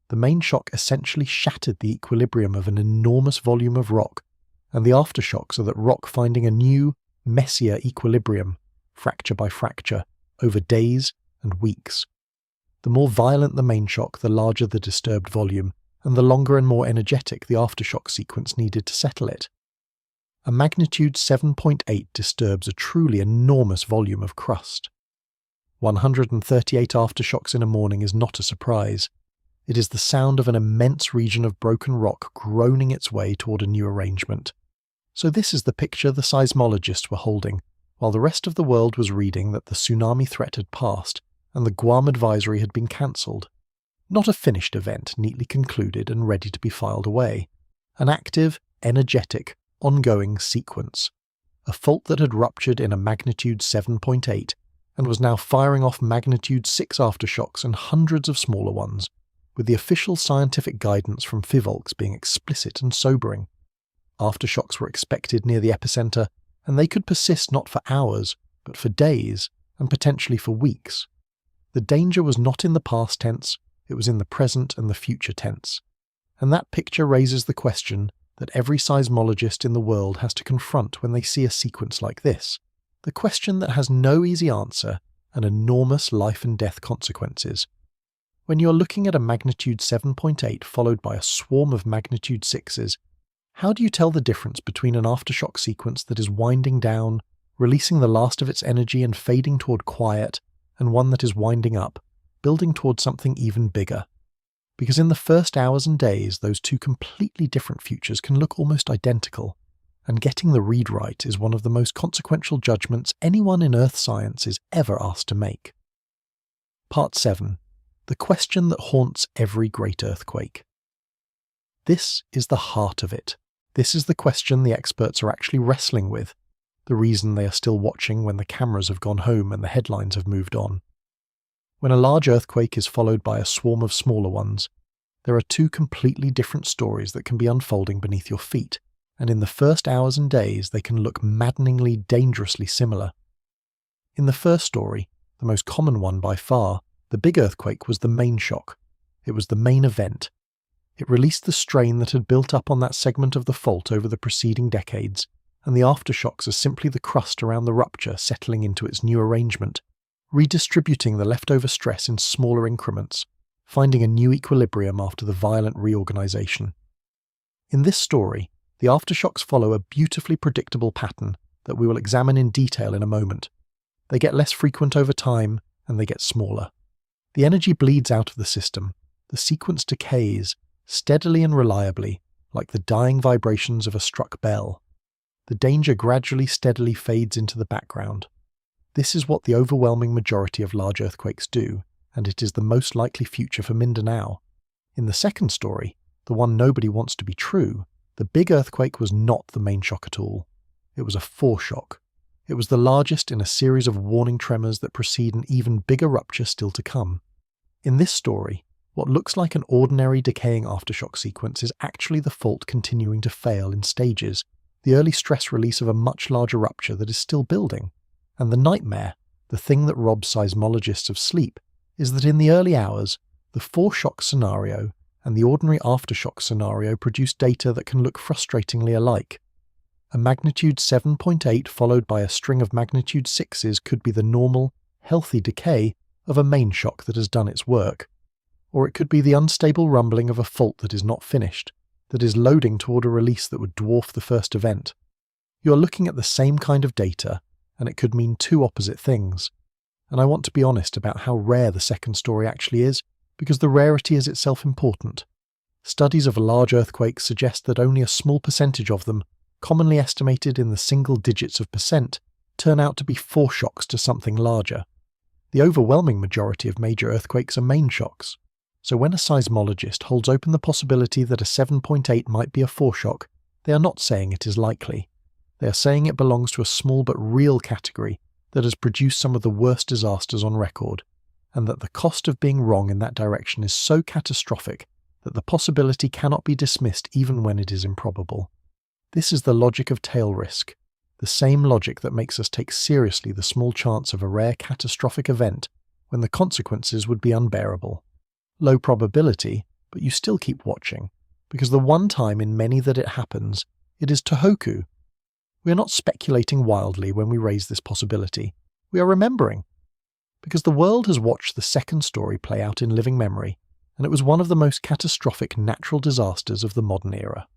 The main shock essentially shattered the equilibrium of an enormous volume of rock, and the aftershocks are that rock finding a new, messier equilibrium, fracture by fracture, over days and weeks. The more violent the main shock, the larger the disturbed volume, and the longer and more energetic the aftershock sequence needed to settle it. A magnitude 7.8 disturbs a truly enormous volume of crust. 138 aftershocks in a morning is not a surprise. It is the sound of an immense region of broken rock groaning its way toward a new arrangement. So this is the picture the seismologists were holding, while the rest of the world was reading that the tsunami threat had passed and the Guam advisory had been cancelled. Not a finished event, neatly concluded and ready to be filed away. An active, energetic, ongoing sequence. A fault that had ruptured in a magnitude 7.8 and was now firing off magnitude 6 aftershocks and hundreds of smaller ones, with the official scientific guidance from PHYVOLCS being explicit and sobering. Aftershocks were expected near the epicenter, and they could persist not for hours, but for days, and potentially for weeks. The danger was not in the past tense, it was in the present and the future tense. And that picture raises the question that every seismologist in the world has to confront when they see a sequence like this, the question that has no easy answer and enormous life and death consequences. When you're looking at a magnitude 7.8 followed by a swarm of magnitude 6s, how do you tell the difference between an aftershock sequence that is winding down, releasing the last of its energy and fading toward quiet, and one that is winding up, building toward something even bigger? Because in the first hours and days, those two completely different futures can look almost identical, and getting the read right is one of the most consequential judgments anyone in earth science is ever asked to make. Part 7. The question that haunts every great earthquake. This is the heart of it. This is the question the experts are actually wrestling with, the reason they are still watching when the cameras have gone home and the headlines have moved on. When a large earthquake is followed by a swarm of smaller ones, there are two completely different stories that can be unfolding beneath your feet, and in the first hours and days they can look maddeningly, dangerously similar. In the first story, the most common one by far, the big earthquake was the main shock. It was the main event. It released the strain that had built up on that segment of the fault over the preceding decades, and the aftershocks are simply the crust around the rupture settling into its new arrangement, redistributing the leftover stress in smaller increments, finding a new equilibrium after the violent reorganization. In this story, the aftershocks follow a beautifully predictable pattern that we will examine in detail in a moment. They get less frequent over time, and they get smaller. The energy bleeds out of the system. The sequence decays, steadily and reliably, like the dying vibrations of a struck bell. The danger gradually, steadily fades into the background. This is what the overwhelming majority of large earthquakes do, and it is the most likely future for Mindanao. In the second story, the one nobody wants to be true, the big earthquake was not the main shock at all. It was a foreshock. It was the largest in a series of warning tremors that precede an even bigger rupture still to come. In this story, what looks like an ordinary decaying aftershock sequence is actually the fault continuing to fail in stages, the early stress release of a much larger rupture that is still building. And the nightmare, the thing that robs seismologists of sleep, is that in the early hours, the foreshock scenario and the ordinary aftershock scenario produce data that can look frustratingly alike. A magnitude 7.8 followed by a string of magnitude 6s could be the normal, healthy decay of a main shock that has done its work. Or it could be the unstable rumbling of a fault that is not finished, that is loading toward a release that would dwarf the first event. You are looking at the same kind of data, and it could mean two opposite things. And I want to be honest about how rare the second story actually is, because the rarity is itself important. Studies of large earthquakes suggest that only a small percentage of them, commonly estimated in the single digits of percent, turn out to be foreshocks to something larger. The overwhelming majority of major earthquakes are main shocks. So when a seismologist holds open the possibility that a 7.8 might be a foreshock, they are not saying it is likely. They are saying it belongs to a small but real category that has produced some of the worst disasters on record, and that the cost of being wrong in that direction is so catastrophic that the possibility cannot be dismissed even when it is improbable. This is the logic of tail risk, the same logic that makes us take seriously the small chance of a rare catastrophic event when the consequences would be unbearable. Low probability, but you still keep watching, because the one time in many that it happens, it is Tohoku. We are not speculating wildly when we raise this possibility. We are remembering. Because the world has watched the second story play out in living memory, and it was one of the most catastrophic natural disasters of the modern era.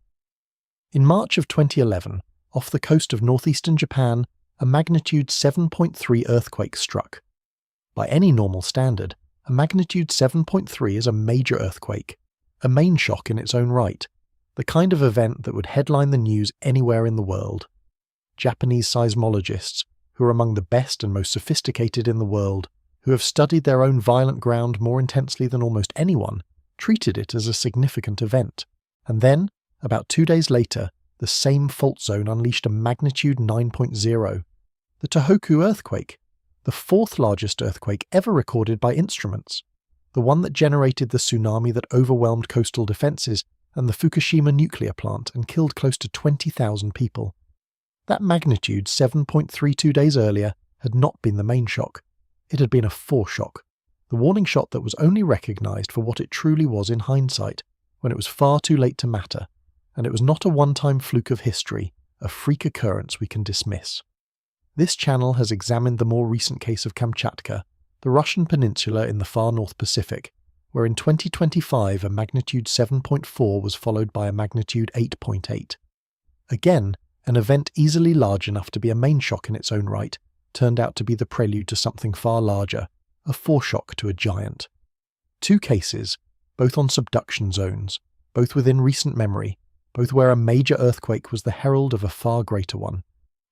In March of 2011, off the coast of northeastern Japan, a magnitude 7.3 earthquake struck. By any normal standard, a magnitude 7.3 is a major earthquake, a main shock in its own right, the kind of event that would headline the news anywhere in the world. Japanese seismologists, who are among the best and most sophisticated in the world, who have studied their own violent ground more intensely than almost anyone, treated it as a significant event. And then, about 2 days later, the same fault zone unleashed a magnitude 9.0. The Tohoku earthquake, the fourth largest earthquake ever recorded by instruments, the one that generated the tsunami that overwhelmed coastal defences and the Fukushima nuclear plant and killed close to 20,000 people. That magnitude 7.32 days earlier had not been the main shock. It had been a foreshock, the warning shot that was only recognised for what it truly was in hindsight, when it was far too late to matter, and it was not a one-time fluke of history, a freak occurrence we can dismiss. This channel has examined the more recent case of Kamchatka, the Russian peninsula in the far North Pacific, where in 2025 a magnitude 7.4 was followed by a magnitude 8.8. Again, an event easily large enough to be a main shock in its own right turned out to be the prelude to something far larger, a foreshock to a giant. Two cases, both on subduction zones, both within recent memory, both where a major earthquake was the herald of a far greater one.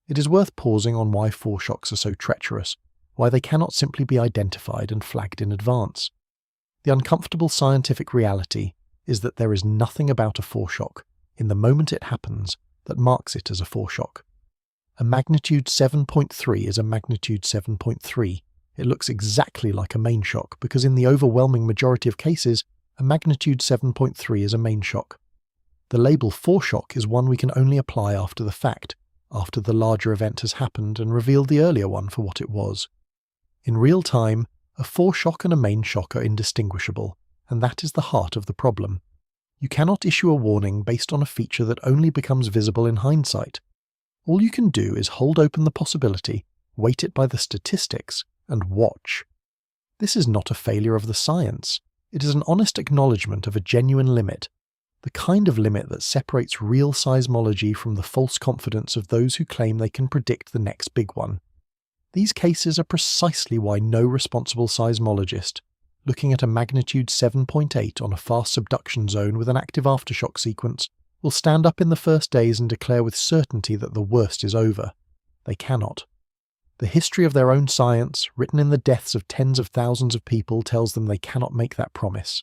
It is worth pausing on why foreshocks are so treacherous, why they cannot simply be identified and flagged in advance. The uncomfortable scientific reality is that there is nothing about a foreshock, in the moment it happens, that marks it as a foreshock. A magnitude 7.3 is a magnitude 7.3. It looks exactly like a main shock because in the overwhelming majority of cases, a magnitude 7.3 is a main shock. The label foreshock is one we can only apply after the fact, after the larger event has happened and revealed the earlier one for what it was. In real time, a foreshock and a main shock are indistinguishable, and that is the heart of the problem. You cannot issue a warning based on a feature that only becomes visible in hindsight. All you can do is hold open the possibility, weight it by the statistics, and watch. This is not a failure of the science. It is an honest acknowledgement of a genuine limit, the kind of limit that separates real seismology from the false confidence of those who claim they can predict the next big one. These cases are precisely why no responsible seismologist, looking at a magnitude 7.8 on a fast subduction zone with an active aftershock sequence, will stand up in the first days and declare with certainty that the worst is over. They cannot. The history of their own science, written in the deaths of tens of thousands of people, tells them they cannot make that promise.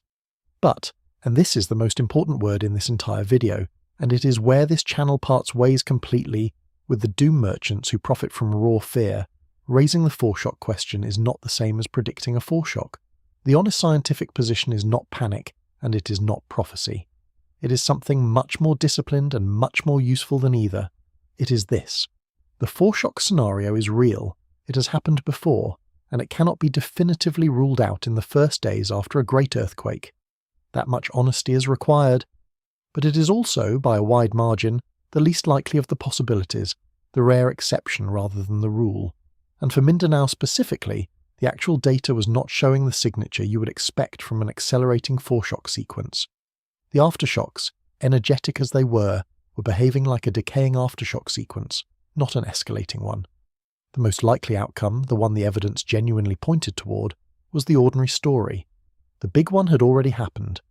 But, and this is the most important word in this entire video, and it is where this channel parts ways completely with the doom merchants who profit from raw fear, raising the foreshock question is not the same as predicting a foreshock. The honest scientific position is not panic, and it is not prophecy. It is something much more disciplined and much more useful than either. It is this. The foreshock scenario is real, it has happened before, and it cannot be definitively ruled out in the first days after a great earthquake. That much honesty is required, but it is also, by a wide margin, the least likely of the possibilities, the rare exception rather than the rule. And for Mindanao specifically, the actual data was not showing the signature you would expect from an accelerating foreshock sequence. The aftershocks, energetic as they were behaving like a decaying aftershock sequence, not an escalating one. The most likely outcome, the one the evidence genuinely pointed toward, was the ordinary story. The big one had already happened.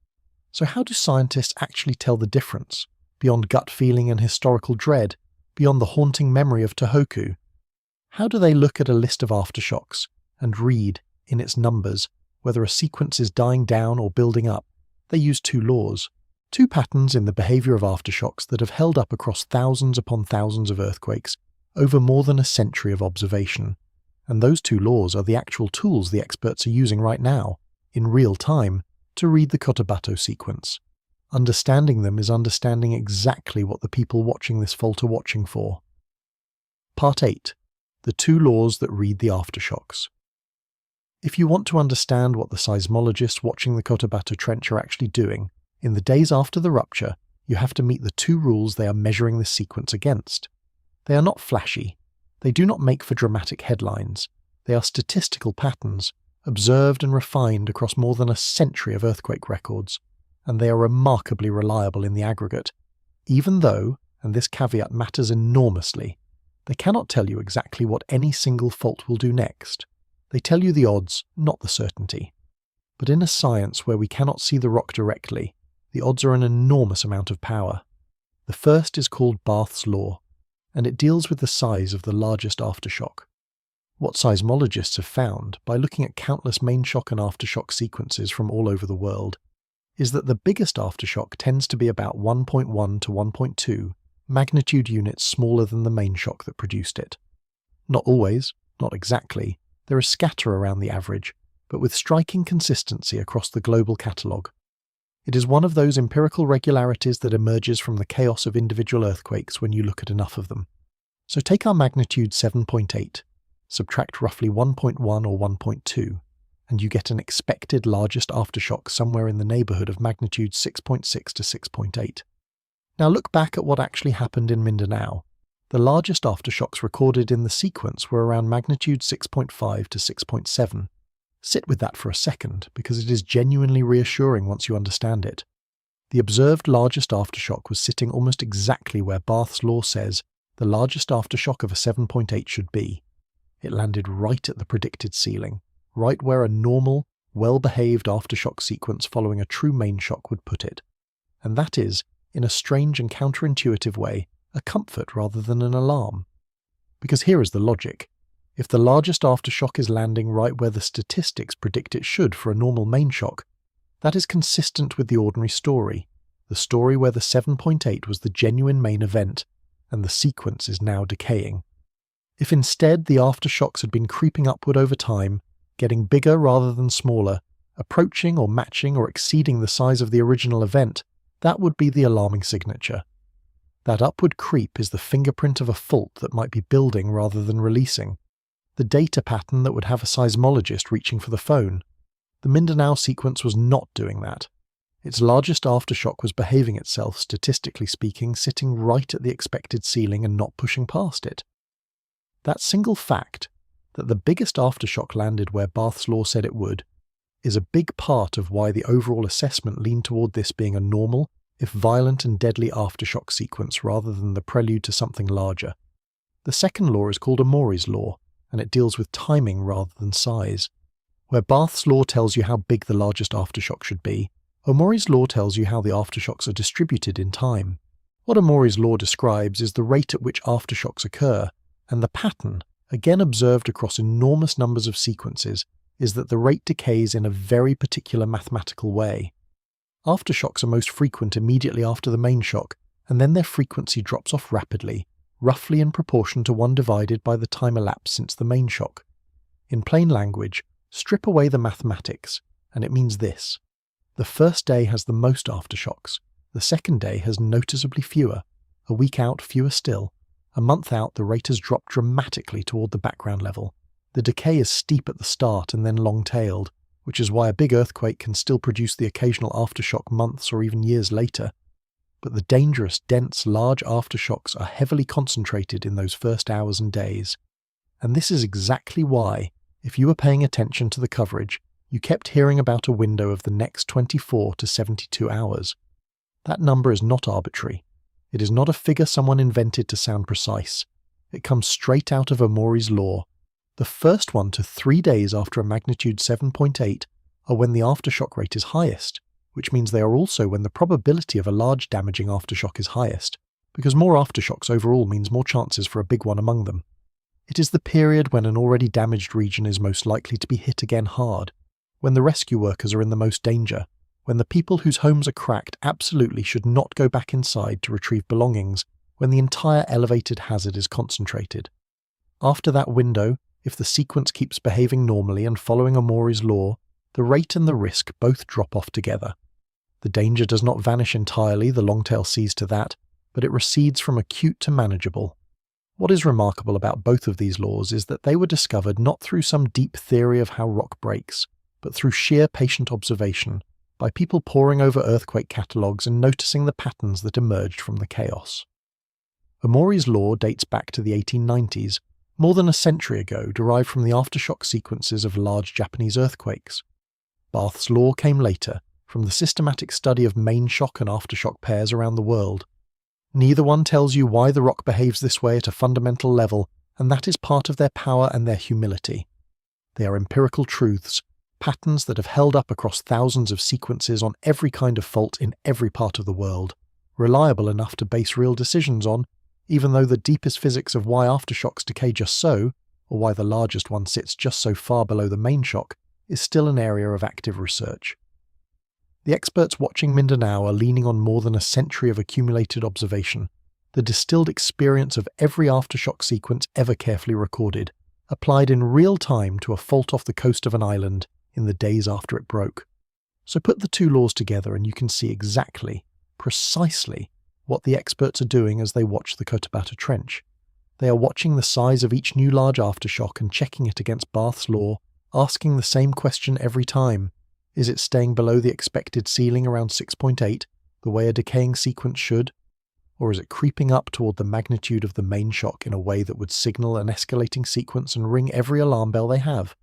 So how do scientists actually tell the difference, beyond gut feeling and historical dread, beyond the haunting memory of Tohoku? How do they look at a list of aftershocks and read, in its numbers, whether a sequence is dying down or building up? They use two laws, two patterns in the behavior of aftershocks that have held up across thousands upon thousands of earthquakes over more than a century of observation. And those two laws are the actual tools the experts are using right now, in real time, to read the Cotabato sequence. Understanding them is understanding exactly what the people watching this fault are watching for. Part 8. The two laws that read the aftershocks. If you want to understand what the seismologists watching the Cotabato Trench are actually doing, in the days after the rupture, you have to meet the two rules they are measuring this sequence against. They are not flashy. They do not make for dramatic headlines. They are statistical patterns, observed and refined across more than a century of earthquake records, and they are remarkably reliable in the aggregate, even though, and this caveat matters enormously, they cannot tell you exactly what any single fault will do next. They tell you the odds, not the certainty. But in a science where we cannot see the rock directly, the odds are an enormous amount of power. The first is called Barth's Law, and it deals with the size of the largest aftershock. What seismologists have found, by looking at countless main shock and aftershock sequences from all over the world, is that the biggest aftershock tends to be about 1.1 to 1.2 magnitude units smaller than the main shock that produced it. Not always, not exactly, there is scatter around the average, but with striking consistency across the global catalogue. It is one of those empirical regularities that emerges from the chaos of individual earthquakes when you look at enough of them. So take our magnitude 7.8, subtract roughly 1.1 or 1.2, and you get an expected largest aftershock somewhere in the neighbourhood of magnitude 6.6 to 6.8. Now look back at what actually happened in Mindanao. The largest aftershocks recorded in the sequence were around magnitude 6.5 to 6.7. Sit with that for a second, because it is genuinely reassuring once you understand it. The observed largest aftershock was sitting almost exactly where Barth's Law says the largest aftershock of a 7.8 should be. It landed right at the predicted ceiling, right where a normal, well-behaved aftershock sequence following a true main shock would put it. And that is, in a strange and counterintuitive way, a comfort rather than an alarm. Because here is the logic. If the largest aftershock is landing right where the statistics predict it should for a normal main shock, that is consistent with the ordinary story, the story where the 7.8 was the genuine main event, and the sequence is now decaying. If instead the aftershocks had been creeping upward over time, getting bigger rather than smaller, approaching or matching or exceeding the size of the original event, that would be the alarming signature. That upward creep is the fingerprint of a fault that might be building rather than releasing. The data pattern that would have a seismologist reaching for the phone. The Mindanao sequence was not doing that. Its largest aftershock was behaving itself, statistically speaking, sitting right at the expected ceiling and not pushing past it. That single fact, that the biggest aftershock landed where Barth's Law said it would, is a big part of why the overall assessment leaned toward this being a normal, if violent and deadly aftershock sequence rather than the prelude to something larger. The second law is called Omori's Law, and it deals with timing rather than size. Where Barth's Law tells you how big the largest aftershock should be, Omori's Law tells you how the aftershocks are distributed in time. What Omori's Law describes is the rate at which aftershocks occur, and the pattern, again observed across enormous numbers of sequences, is that the rate decays in a very particular mathematical way. Aftershocks are most frequent immediately after the main shock, and then their frequency drops off rapidly, roughly in proportion to 1 divided by the time elapsed since the main shock. In plain language, strip away the mathematics, and it means this. The first day has the most aftershocks, the second day has noticeably fewer, a week out fewer still, a month out the rate has dropped dramatically toward the background level. The decay is steep at the start and then long-tailed, which is why a big earthquake can still produce the occasional aftershock months or even years later. but the dangerous, dense, large aftershocks are heavily concentrated in those first hours and days. And this is exactly why, if you were paying attention to the coverage, you kept hearing about a window of the next 24 to 72 hours. That number is not arbitrary. It is not a figure someone invented to sound precise. It comes straight out of Omori's law. The first 1 to 3 days after a magnitude 7.8 are when the aftershock rate is highest, which means they are also when the probability of a large damaging aftershock is highest, because more aftershocks overall means more chances for a big one among them. It is the period when an already damaged region is most likely to be hit again hard, when the rescue workers are in the most danger, when the people whose homes are cracked absolutely should not go back inside to retrieve belongings, when the entire elevated hazard is concentrated. After that window, if the sequence keeps behaving normally and following Omori's law, the rate and the risk both drop off together. The danger does not vanish entirely, the longtail sees to that, but it recedes from acute to manageable. What is remarkable about both of these laws is that they were discovered not through some deep theory of how rock breaks, but through sheer patient observation, by people poring over earthquake catalogues and noticing the patterns that emerged from the chaos. Omori's law dates back to the 1890s, more than a century ago, derived from the aftershock sequences of large Japanese earthquakes. Barth's law came later, from the systematic study of main shock and aftershock pairs around the world. Neither one tells you why the rock behaves this way at a fundamental level, and that is part of their power and their humility. They are empirical truths, patterns that have held up across thousands of sequences on every kind of fault in every part of the world, reliable enough to base real decisions on, even though the deepest physics of why aftershocks decay just so, or why the largest one sits just so far below the main shock, is still an area of active research. The experts watching Mindanao are leaning on more than a century of accumulated observation, the distilled experience of every aftershock sequence ever carefully recorded, applied in real time to a fault off the coast of an island in the days after it broke. So put the two laws together and you can see exactly, precisely, what the experts are doing as they watch the Cotabato Trench. They are watching the size of each new large aftershock and checking it against Barth's law, asking the same question every time. Is it staying below the expected ceiling around 6.8, the way a decaying sequence should? Or is it creeping up toward the magnitude of the main shock in a way that would signal an escalating sequence and ring every alarm bell they have?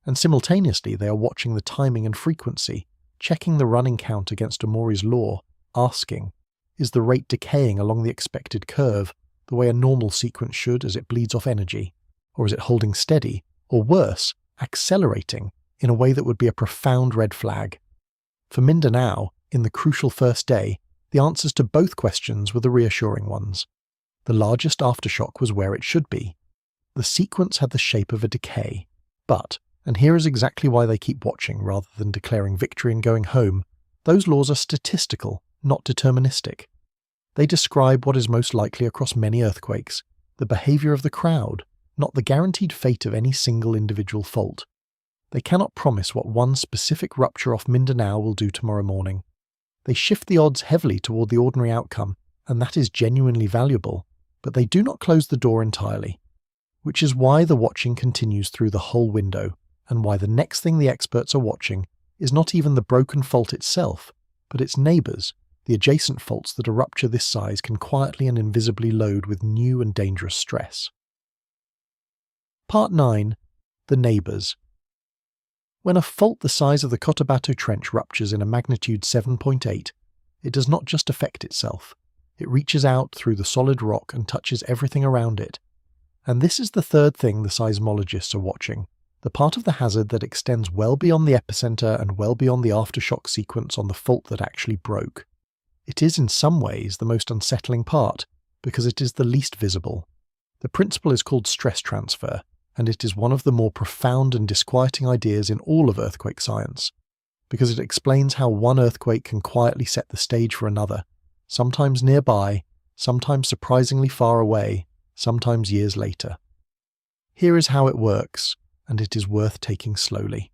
And simultaneously they are watching the timing and frequency, checking the running count against Omori's law, asking, is the rate decaying along the expected curve, the way a normal sequence should as it bleeds off energy? Or is it holding steady, or worse, accelerating, in a way that would be a profound red flag? For Mindanao, in the crucial first day, the answers to both questions were the reassuring ones. The largest aftershock was where it should be. The sequence had the shape of a decay, but, and here is exactly why they keep watching rather than declaring victory and going home, those laws are statistical, not deterministic. They describe what is most likely across many earthquakes, the behavior of the crowd, not the guaranteed fate of any single individual fault. They cannot promise what one specific rupture off Mindanao will do tomorrow morning. They shift the odds heavily toward the ordinary outcome, and that is genuinely valuable, but they do not close the door entirely. Which is why the watching continues through the whole window, and why the next thing the experts are watching is not even the broken fault itself, but its neighbours, the adjacent faults that a rupture this size can quietly and invisibly load with new and dangerous stress. Part 9. The Neighbours. When a fault the size of the Cotabato Trench ruptures in a magnitude 7.8, it does not just affect itself. It reaches out through the solid rock and touches everything around it. And this is the third thing the seismologists are watching, the part of the hazard that extends well beyond the epicenter and well beyond the aftershock sequence on the fault that actually broke. It is in some ways the most unsettling part, because it is the least visible. The principle is called stress transfer, and it is one of the more profound and disquieting ideas in all of earthquake science, because it explains how one earthquake can quietly set the stage for another, sometimes nearby, sometimes surprisingly far away, sometimes years later. Here is how it works, and it is worth taking slowly.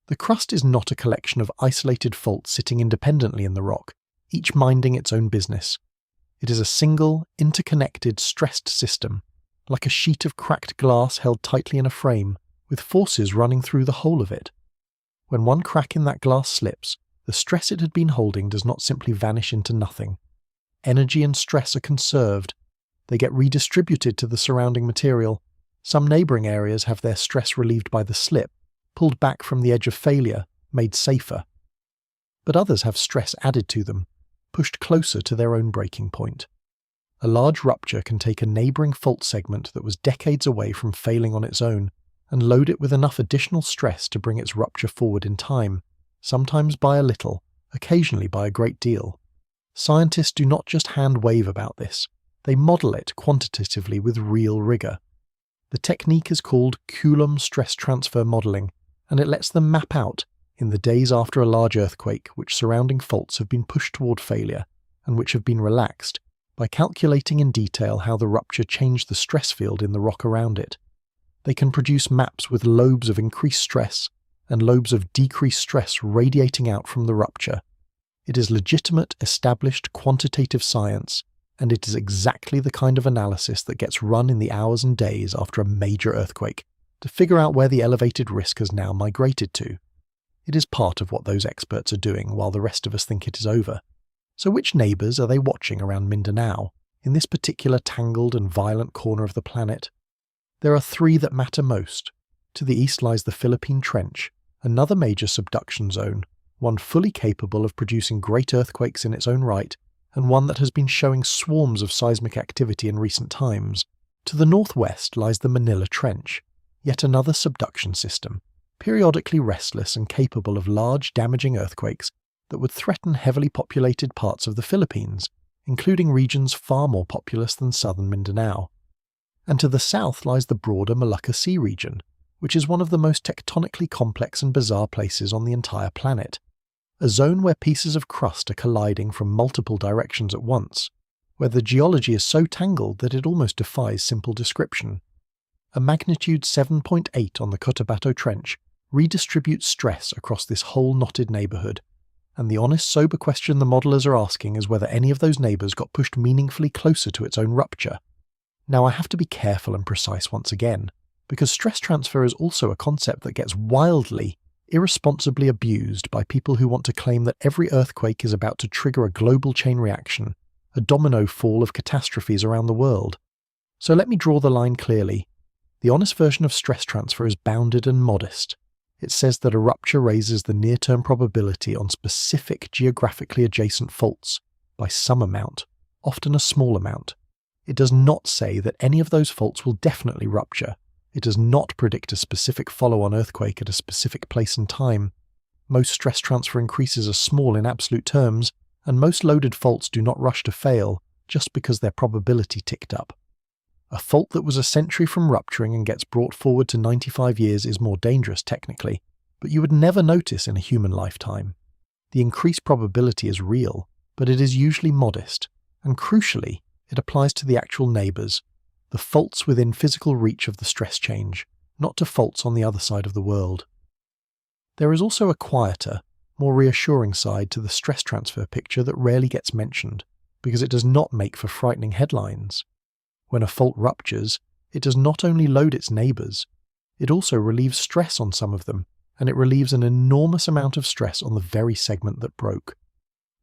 The crust is not a collection of isolated faults sitting independently in the rock, each minding its own business. It is a single, interconnected, stressed system, like a sheet of cracked glass held tightly in a frame, with forces running through the whole of it. When one crack in that glass slips, the stress it had been holding does not simply vanish into nothing. Energy and stress are conserved. They get redistributed to the surrounding material. Some neighbouring areas have their stress relieved by the slip, pulled back from the edge of failure, made safer. But others have stress added to them, pushed closer to their own breaking point. A large rupture can take a neighbouring fault segment that was decades away from failing on its own and load it with enough additional stress to bring its rupture forward in time, sometimes by a little, occasionally by a great deal. Scientists do not just hand-wave about this, they model it quantitatively with real rigour. The technique is called Coulomb stress transfer modelling, and it lets them map out, in the days after a large earthquake, which surrounding faults have been pushed toward failure, and which have been relaxed, by calculating in detail how the rupture changed the stress field in the rock around it. They can produce maps with lobes of increased stress and lobes of decreased stress radiating out from the rupture. It is legitimate, established, quantitative science, and it is exactly the kind of analysis that gets run in the hours and days after a major earthquake to figure out where the elevated risk has now migrated to. It is part of what those experts are doing while the rest of us think it is over. So which neighbours are they watching around Mindanao, in this particular tangled and violent corner of the planet? There are three that matter most. To the east lies the Philippine Trench, another major subduction zone, one fully capable of producing great earthquakes in its own right, and one that has been showing swarms of seismic activity in recent times. To the northwest lies the Manila Trench, yet another subduction system, periodically restless and capable of large damaging earthquakes that would threaten heavily populated parts of the Philippines, including regions far more populous than southern Mindanao. And to the south lies the broader Molucca Sea region, which is one of the most tectonically complex and bizarre places on the entire planet. A zone where pieces of crust are colliding from multiple directions at once, where the geology is so tangled that it almost defies simple description. A magnitude 7.8 on the Cotabato Trench redistributes stress across this whole knotted neighbourhood, and the honest, sober question the modellers are asking is whether any of those neighbours got pushed meaningfully closer to its own rupture. Now I have to be careful and precise once again, because stress transfer is also a concept that gets wildly, irresponsibly abused by people who want to claim that every earthquake is about to trigger a global chain reaction, a domino fall of catastrophes around the world. So let me draw the line clearly. The honest version of stress transfer is bounded and modest. It says that a rupture raises the near-term probability on specific geographically adjacent faults by some amount, often a small amount. It does not say that any of those faults will definitely rupture. It does not predict a specific follow-on earthquake at a specific place and time. Most stress transfer increases are small in absolute terms, and most loaded faults do not rush to fail just because their probability ticked up. A fault that was a century from rupturing and gets brought forward to 95 years is more dangerous technically, but you would never notice in a human lifetime. The increased probability is real, but it is usually modest, and crucially, it applies to the actual neighbours, the faults within physical reach of the stress change, not to faults on the other side of the world. There is also a quieter, more reassuring side to the stress transfer picture that rarely gets mentioned, because it does not make for frightening headlines. When a fault ruptures, it does not only load its neighbours, it also relieves stress on some of them, and it relieves an enormous amount of stress on the very segment that broke.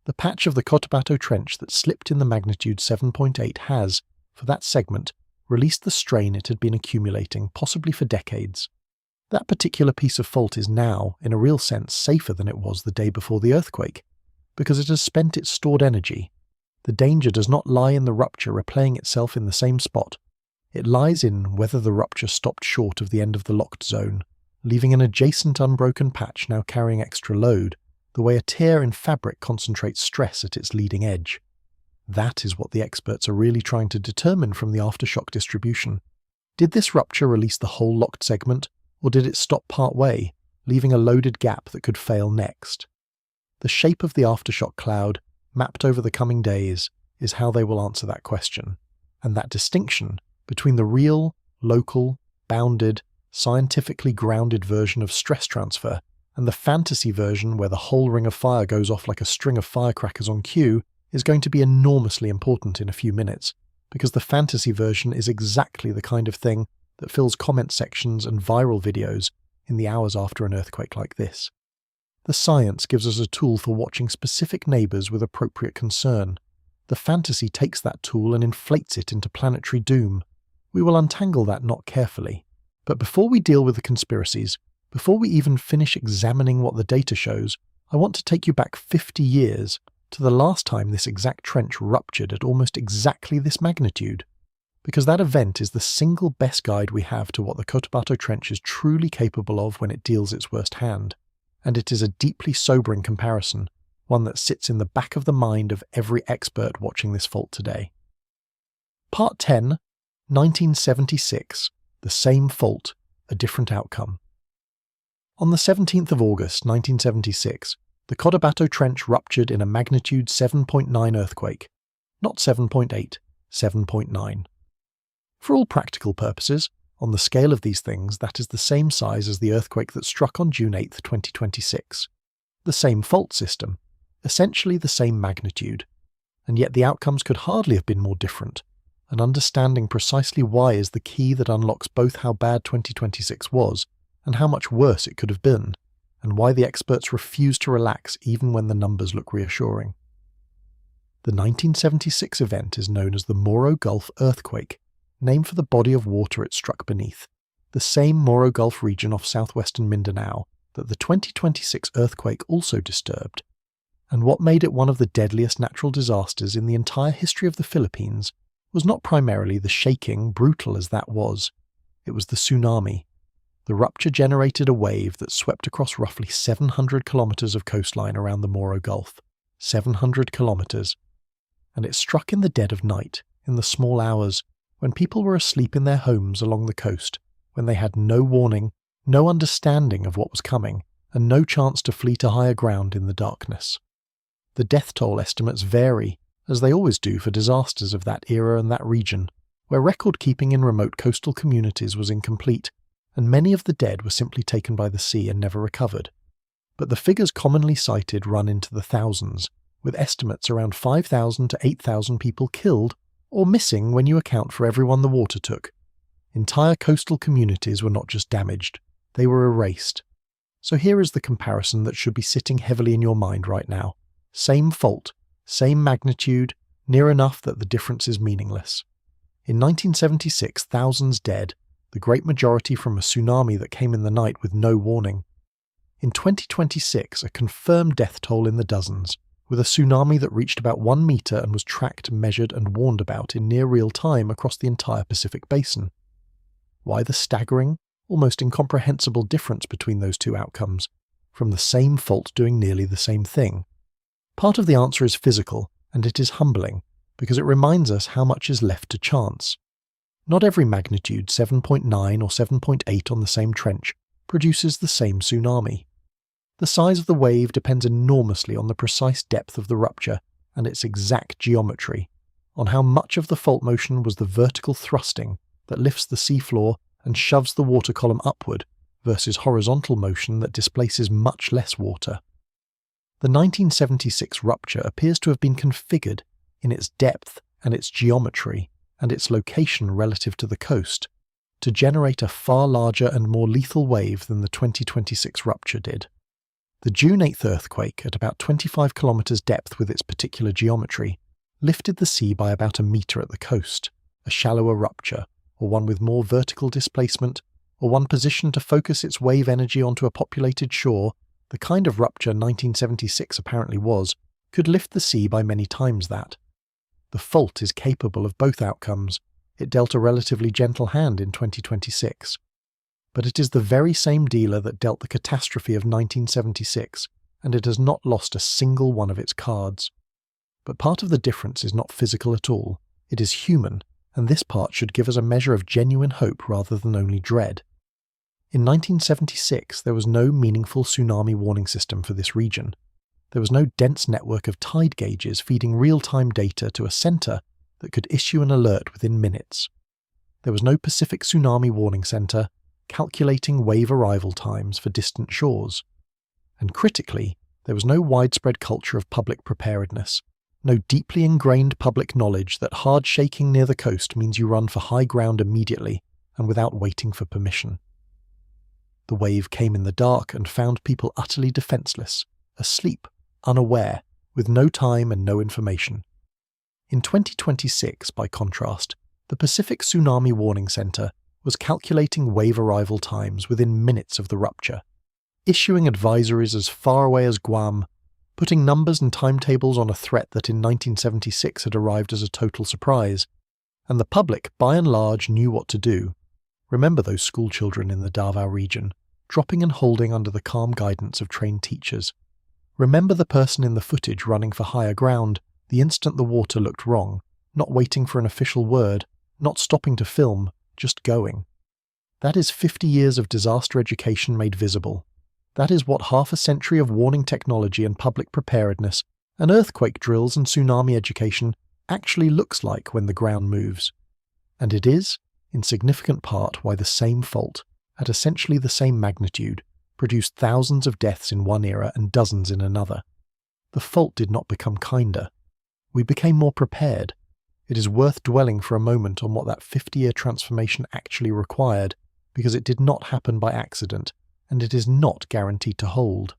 The patch of the Cotabato Trench that slipped in the magnitude 7.8 has, for that segment, released the strain it had been accumulating, possibly for decades. That particular piece of fault is now, in a real sense, safer than it was the day before the earthquake, because it has spent its stored energy. The danger does not lie in the rupture replaying itself in the same spot. It lies in whether the rupture stopped short of the end of the locked zone, leaving an adjacent unbroken patch now carrying extra load, the way a tear in fabric concentrates stress at its leading edge. That is what the experts are really trying to determine from the aftershock distribution. Did this rupture release the whole locked segment, or did it stop part way, leaving a loaded gap that could fail next? The shape of the aftershock cloud, mapped over the coming days, is how they will answer that question, and that distinction between the real, local, bounded, scientifically grounded version of stress transfer and the fantasy version where the whole ring of fire goes off like a string of firecrackers on cue is going to be enormously important in a few minutes, because the fantasy version is exactly the kind of thing that fills comment sections and viral videos in the hours after an earthquake like this. The science gives us a tool for watching specific neighbours with appropriate concern. the fantasy takes that tool and inflates it into planetary doom. We will untangle that knot carefully. But before we deal with the conspiracies, before we even finish examining what the data shows, I want to take you back 50 years to the last time this exact trench ruptured at almost exactly this magnitude. Because that event is the single best guide we have to what the Cotabato Trench is truly capable of when it deals its worst hand. And it is a deeply sobering comparison, one that sits in the back of the mind of every expert watching this fault today. Part 10, 1976, the same fault, a different outcome. On the 17th of August 1976, the Cotabato Trench ruptured in a magnitude 7.9 earthquake. Not 7.8, 7.9. For all practical purposes, on the scale of these things, that is the same size as the earthquake that struck on June 8, 2026. The same fault system, essentially the same magnitude. And yet the outcomes could hardly have been more different, and understanding precisely why is the key that unlocks both how bad 2026 was and how much worse it could have been, and why the experts refuse to relax even when the numbers look reassuring. The 1976 event is known as the Moro Gulf earthquake, named for the body of water it struck beneath, the same Moro Gulf region off southwestern Mindanao that the 2026 earthquake also disturbed. And what made it one of the deadliest natural disasters in the entire history of the Philippines was not primarily the shaking, brutal as that was. It was the tsunami. The rupture generated a wave that swept across roughly 700 kilometers of coastline around the Moro Gulf. 700 kilometers. And it struck in the dead of night, in the small hours, when people were asleep in their homes along the coast, when they had no warning, no understanding of what was coming, and no chance to flee to higher ground in the darkness. The death toll estimates vary, as they always do for disasters of that era and that region, where record-keeping in remote coastal communities was incomplete, and many of the dead were simply taken by the sea and never recovered. But the figures commonly cited run into the thousands, with estimates around 5,000 to 8,000 people killed or missing when you account for everyone the water took. Entire coastal communities were not just damaged, they were erased. So here is the comparison that should be sitting heavily in your mind right now. Same fault, same magnitude, near enough that the difference is meaningless. In 1976, thousands dead, the great majority from a tsunami that came in the night with no warning. In 2026, a confirmed death toll in the dozens, with a tsunami that reached about 1 meter and was tracked, measured and warned about in near real time across the entire Pacific Basin. Why the staggering, almost incomprehensible difference between those two outcomes, from the same fault doing nearly the same thing? Part of the answer is physical, and it is humbling, because it reminds us how much is left to chance. Not every magnitude 7.9 or 7.8 on the same trench produces the same tsunami. The size of the wave depends enormously on the precise depth of the rupture and its exact geometry, on how much of the fault motion was the vertical thrusting that lifts the seafloor and shoves the water column upward versus horizontal motion that displaces much less water. The 1976 rupture appears to have been configured in its depth and its geometry and its location relative to the coast to generate a far larger and more lethal wave than the 2026 rupture did. The June 8th earthquake, at about 25 kilometers depth with its particular geometry, lifted the sea by about a meter at the coast, a shallower rupture, or one with more vertical displacement, or one positioned to focus its wave energy onto a populated shore, the kind of rupture 1976 apparently was, could lift the sea by many times that. The fault is capable of both outcomes. It dealt a relatively gentle hand in 2026. But it is the very same dealer that dealt the catastrophe of 1976, and it has not lost a single one of its cards. But part of the difference is not physical at all. It is human, and this part should give us a measure of genuine hope rather than only dread. In 1976, there was no meaningful tsunami warning system for this region. There was no dense network of tide gauges feeding real-time data to a center that could issue an alert within minutes. There was no Pacific Tsunami Warning Center calculating wave arrival times for distant shores. And critically, there was no widespread culture of public preparedness, no deeply ingrained public knowledge that hard shaking near the coast means you run for high ground immediately and without waiting for permission. The wave came in the dark and found people utterly defenseless, asleep, unaware, with no time and no information. In 2026, by contrast, the Pacific Tsunami Warning Center was calculating wave arrival times within minutes of the rupture, issuing advisories as far away as Guam, putting numbers and timetables on a threat that in 1976 had arrived as a total surprise, and the public, by and large, knew what to do. Remember those schoolchildren in the Davao region, dropping and holding under the calm guidance of trained teachers. Remember the person in the footage running for higher ground the instant the water looked wrong, not waiting for an official word, not stopping to film, just going. That is 50 years of disaster education made visible. That is what half a century of warning technology and public preparedness and earthquake drills and tsunami education actually looks like when the ground moves. And it is, in significant part, why the same fault, at essentially the same magnitude, produced thousands of deaths in one era and dozens in another. The fault did not become kinder. We became more prepared. It is worth dwelling for a moment on what that 50-year transformation actually required, because it did not happen by accident, and it is not guaranteed to hold.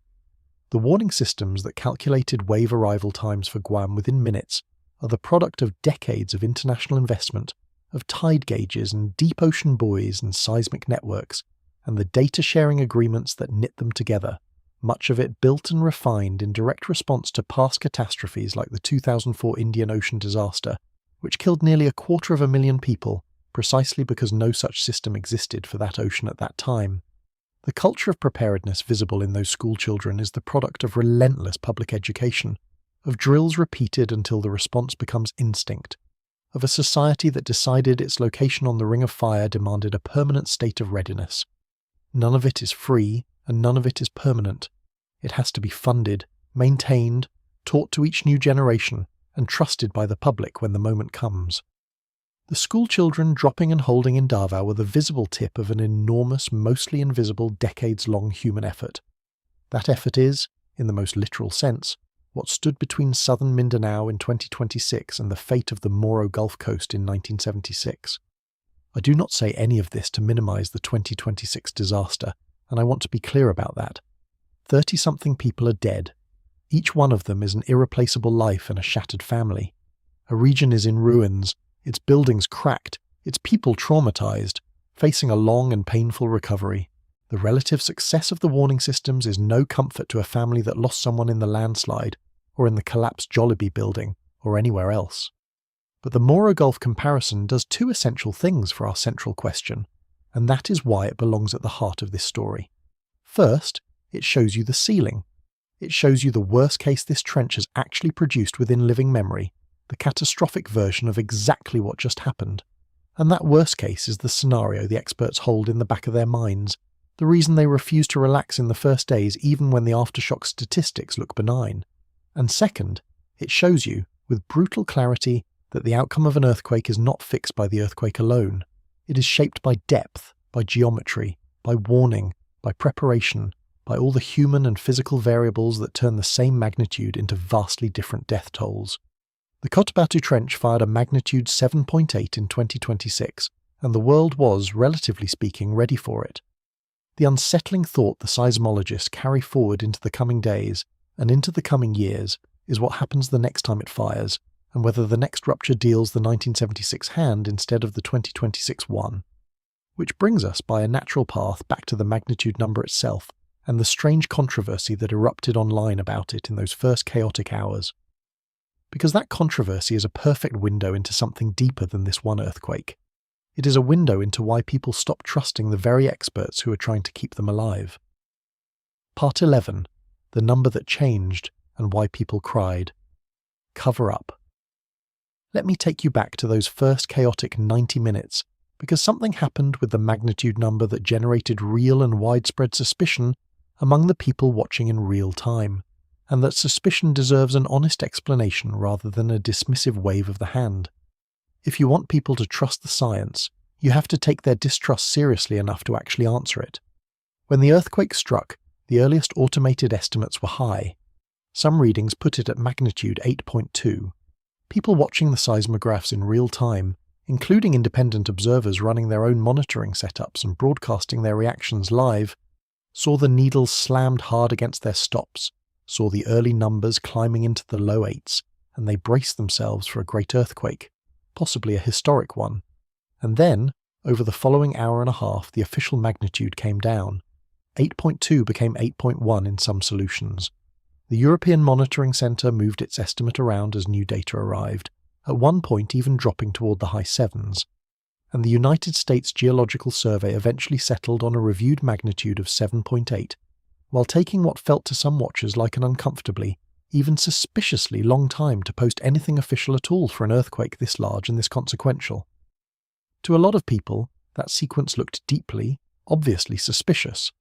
The warning systems that calculated wave arrival times for Guam within minutes are the product of decades of international investment, of tide gauges and deep ocean buoys and seismic networks, and the data-sharing agreements that knit them together, much of it built and refined in direct response to past catastrophes like the 2004 Indian Ocean disaster, which killed nearly 250,000 people, precisely because no such system existed for that ocean at that time. The culture of preparedness visible in those schoolchildren is the product of relentless public education, of drills repeated until the response becomes instinct, of a society that decided its location on the ring of fire demanded a permanent state of readiness. None of it is free, and none of it is permanent. It has to be funded, maintained, taught to each new generation, and trusted by the public when the moment comes. The schoolchildren dropping and holding in Davao were the visible tip of an enormous, mostly invisible, decades-long human effort. That effort is, in the most literal sense, what stood between southern Mindanao in 2026 and the fate of the Moro Gulf Coast in 1976. I do not say any of this to minimize the 2026 disaster, and I want to be clear about that. 30-something people are dead. Each one of them is an irreplaceable life and a shattered family. A region is in ruins, its buildings cracked, its people traumatized, facing a long and painful recovery. The relative success of the warning systems is no comfort to a family that lost someone in the landslide, or in the collapsed Jollibee building, or anywhere else. But the Moro Gulf comparison does two essential things for our central question, and that is why it belongs at the heart of this story. First, it shows you the ceiling. It shows you the worst case this trench has actually produced within living memory, the catastrophic version of exactly what just happened. And that worst case is the scenario the experts hold in the back of their minds, the reason they refuse to relax in the first days even when the aftershock statistics look benign. And second, it shows you, with brutal clarity, that the outcome of an earthquake is not fixed by the earthquake alone. It is shaped by depth, by geometry, by warning, by preparation, by all the human and physical variables that turn the same magnitude into vastly different death tolls. The Cotabato Trench fired a magnitude 7.8 in 2026, and the world was, relatively speaking, ready for it. The unsettling thought the seismologists carry forward into the coming days and into the coming years is what happens the next time it fires, and whether the next rupture deals the 1976 hand instead of the 2026 one. Which brings us by a natural path back to the magnitude number itself, and the strange controversy that erupted online about it in those first chaotic hours. Because that controversy is a perfect window into something deeper than this one earthquake. It is a window into why people stop trusting the very experts who are trying to keep them alive. Part 11. The number that changed and why people cried. Cover up. Let me take you back to those first chaotic 90 minutes, because something happened with the magnitude number that generated real and widespread suspicion among the people watching in real time, and that suspicion deserves an honest explanation rather than a dismissive wave of the hand. If you want people to trust the science, you have to take their distrust seriously enough to actually answer it. When the earthquake struck, the earliest automated estimates were high. Some readings put it at magnitude 8.2. People watching the seismographs in real time, including independent observers running their own monitoring setups and broadcasting their reactions live, saw the needles slammed hard against their stops, saw the early numbers climbing into the low 8s, and they braced themselves for a great earthquake, possibly a historic one. And then, over the following hour and a half, the official magnitude came down. 8.2 became 8.1 in some solutions. The European Monitoring Centre moved its estimate around as new data arrived, at one point even dropping toward the high sevens. And the United States Geological Survey eventually settled on a reviewed magnitude of 7.8, while taking what felt to some watchers like an uncomfortably, even suspiciously long time to post anything official at all for an earthquake this large and this consequential. To a lot of people, that sequence looked deeply, obviously suspicious.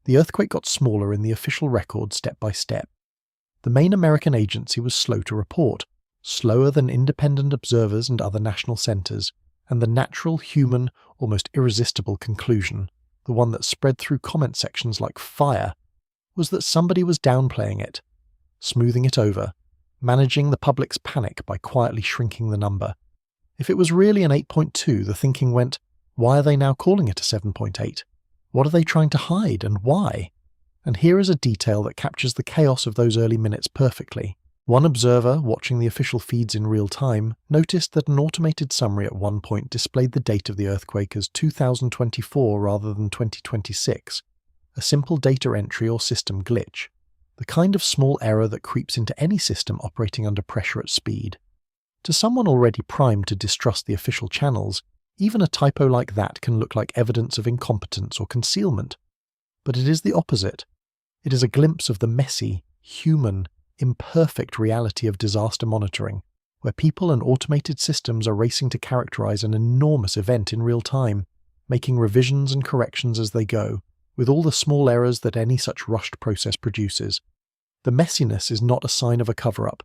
The earthquake got smaller in the official record step by step. The main American agency was slow to report, slower than independent observers and other national centres, and the natural, human, almost irresistible conclusion, the one that spread through comment sections like fire, was that somebody was downplaying it, smoothing it over, managing the public's panic by quietly shrinking the number. If it was really an 8.2, the thinking went, why are they now calling it a 7.8? What are they trying to hide, and why? And here is a detail that captures the chaos of those early minutes perfectly. One observer, watching the official feeds in real time, noticed that an automated summary at one point displayed the date of the earthquake as 2024 rather than 2026, a simple data entry or system glitch, the kind of small error that creeps into any system operating under pressure at speed. To someone already primed to distrust the official channels, even a typo like that can look like evidence of incompetence or concealment. But it is the opposite. It is a glimpse of the messy, human, imperfect reality of disaster monitoring, where people and automated systems are racing to characterize an enormous event in real time, making revisions and corrections as they go, with all the small errors that any such rushed process produces. The messiness is not a sign of a cover-up.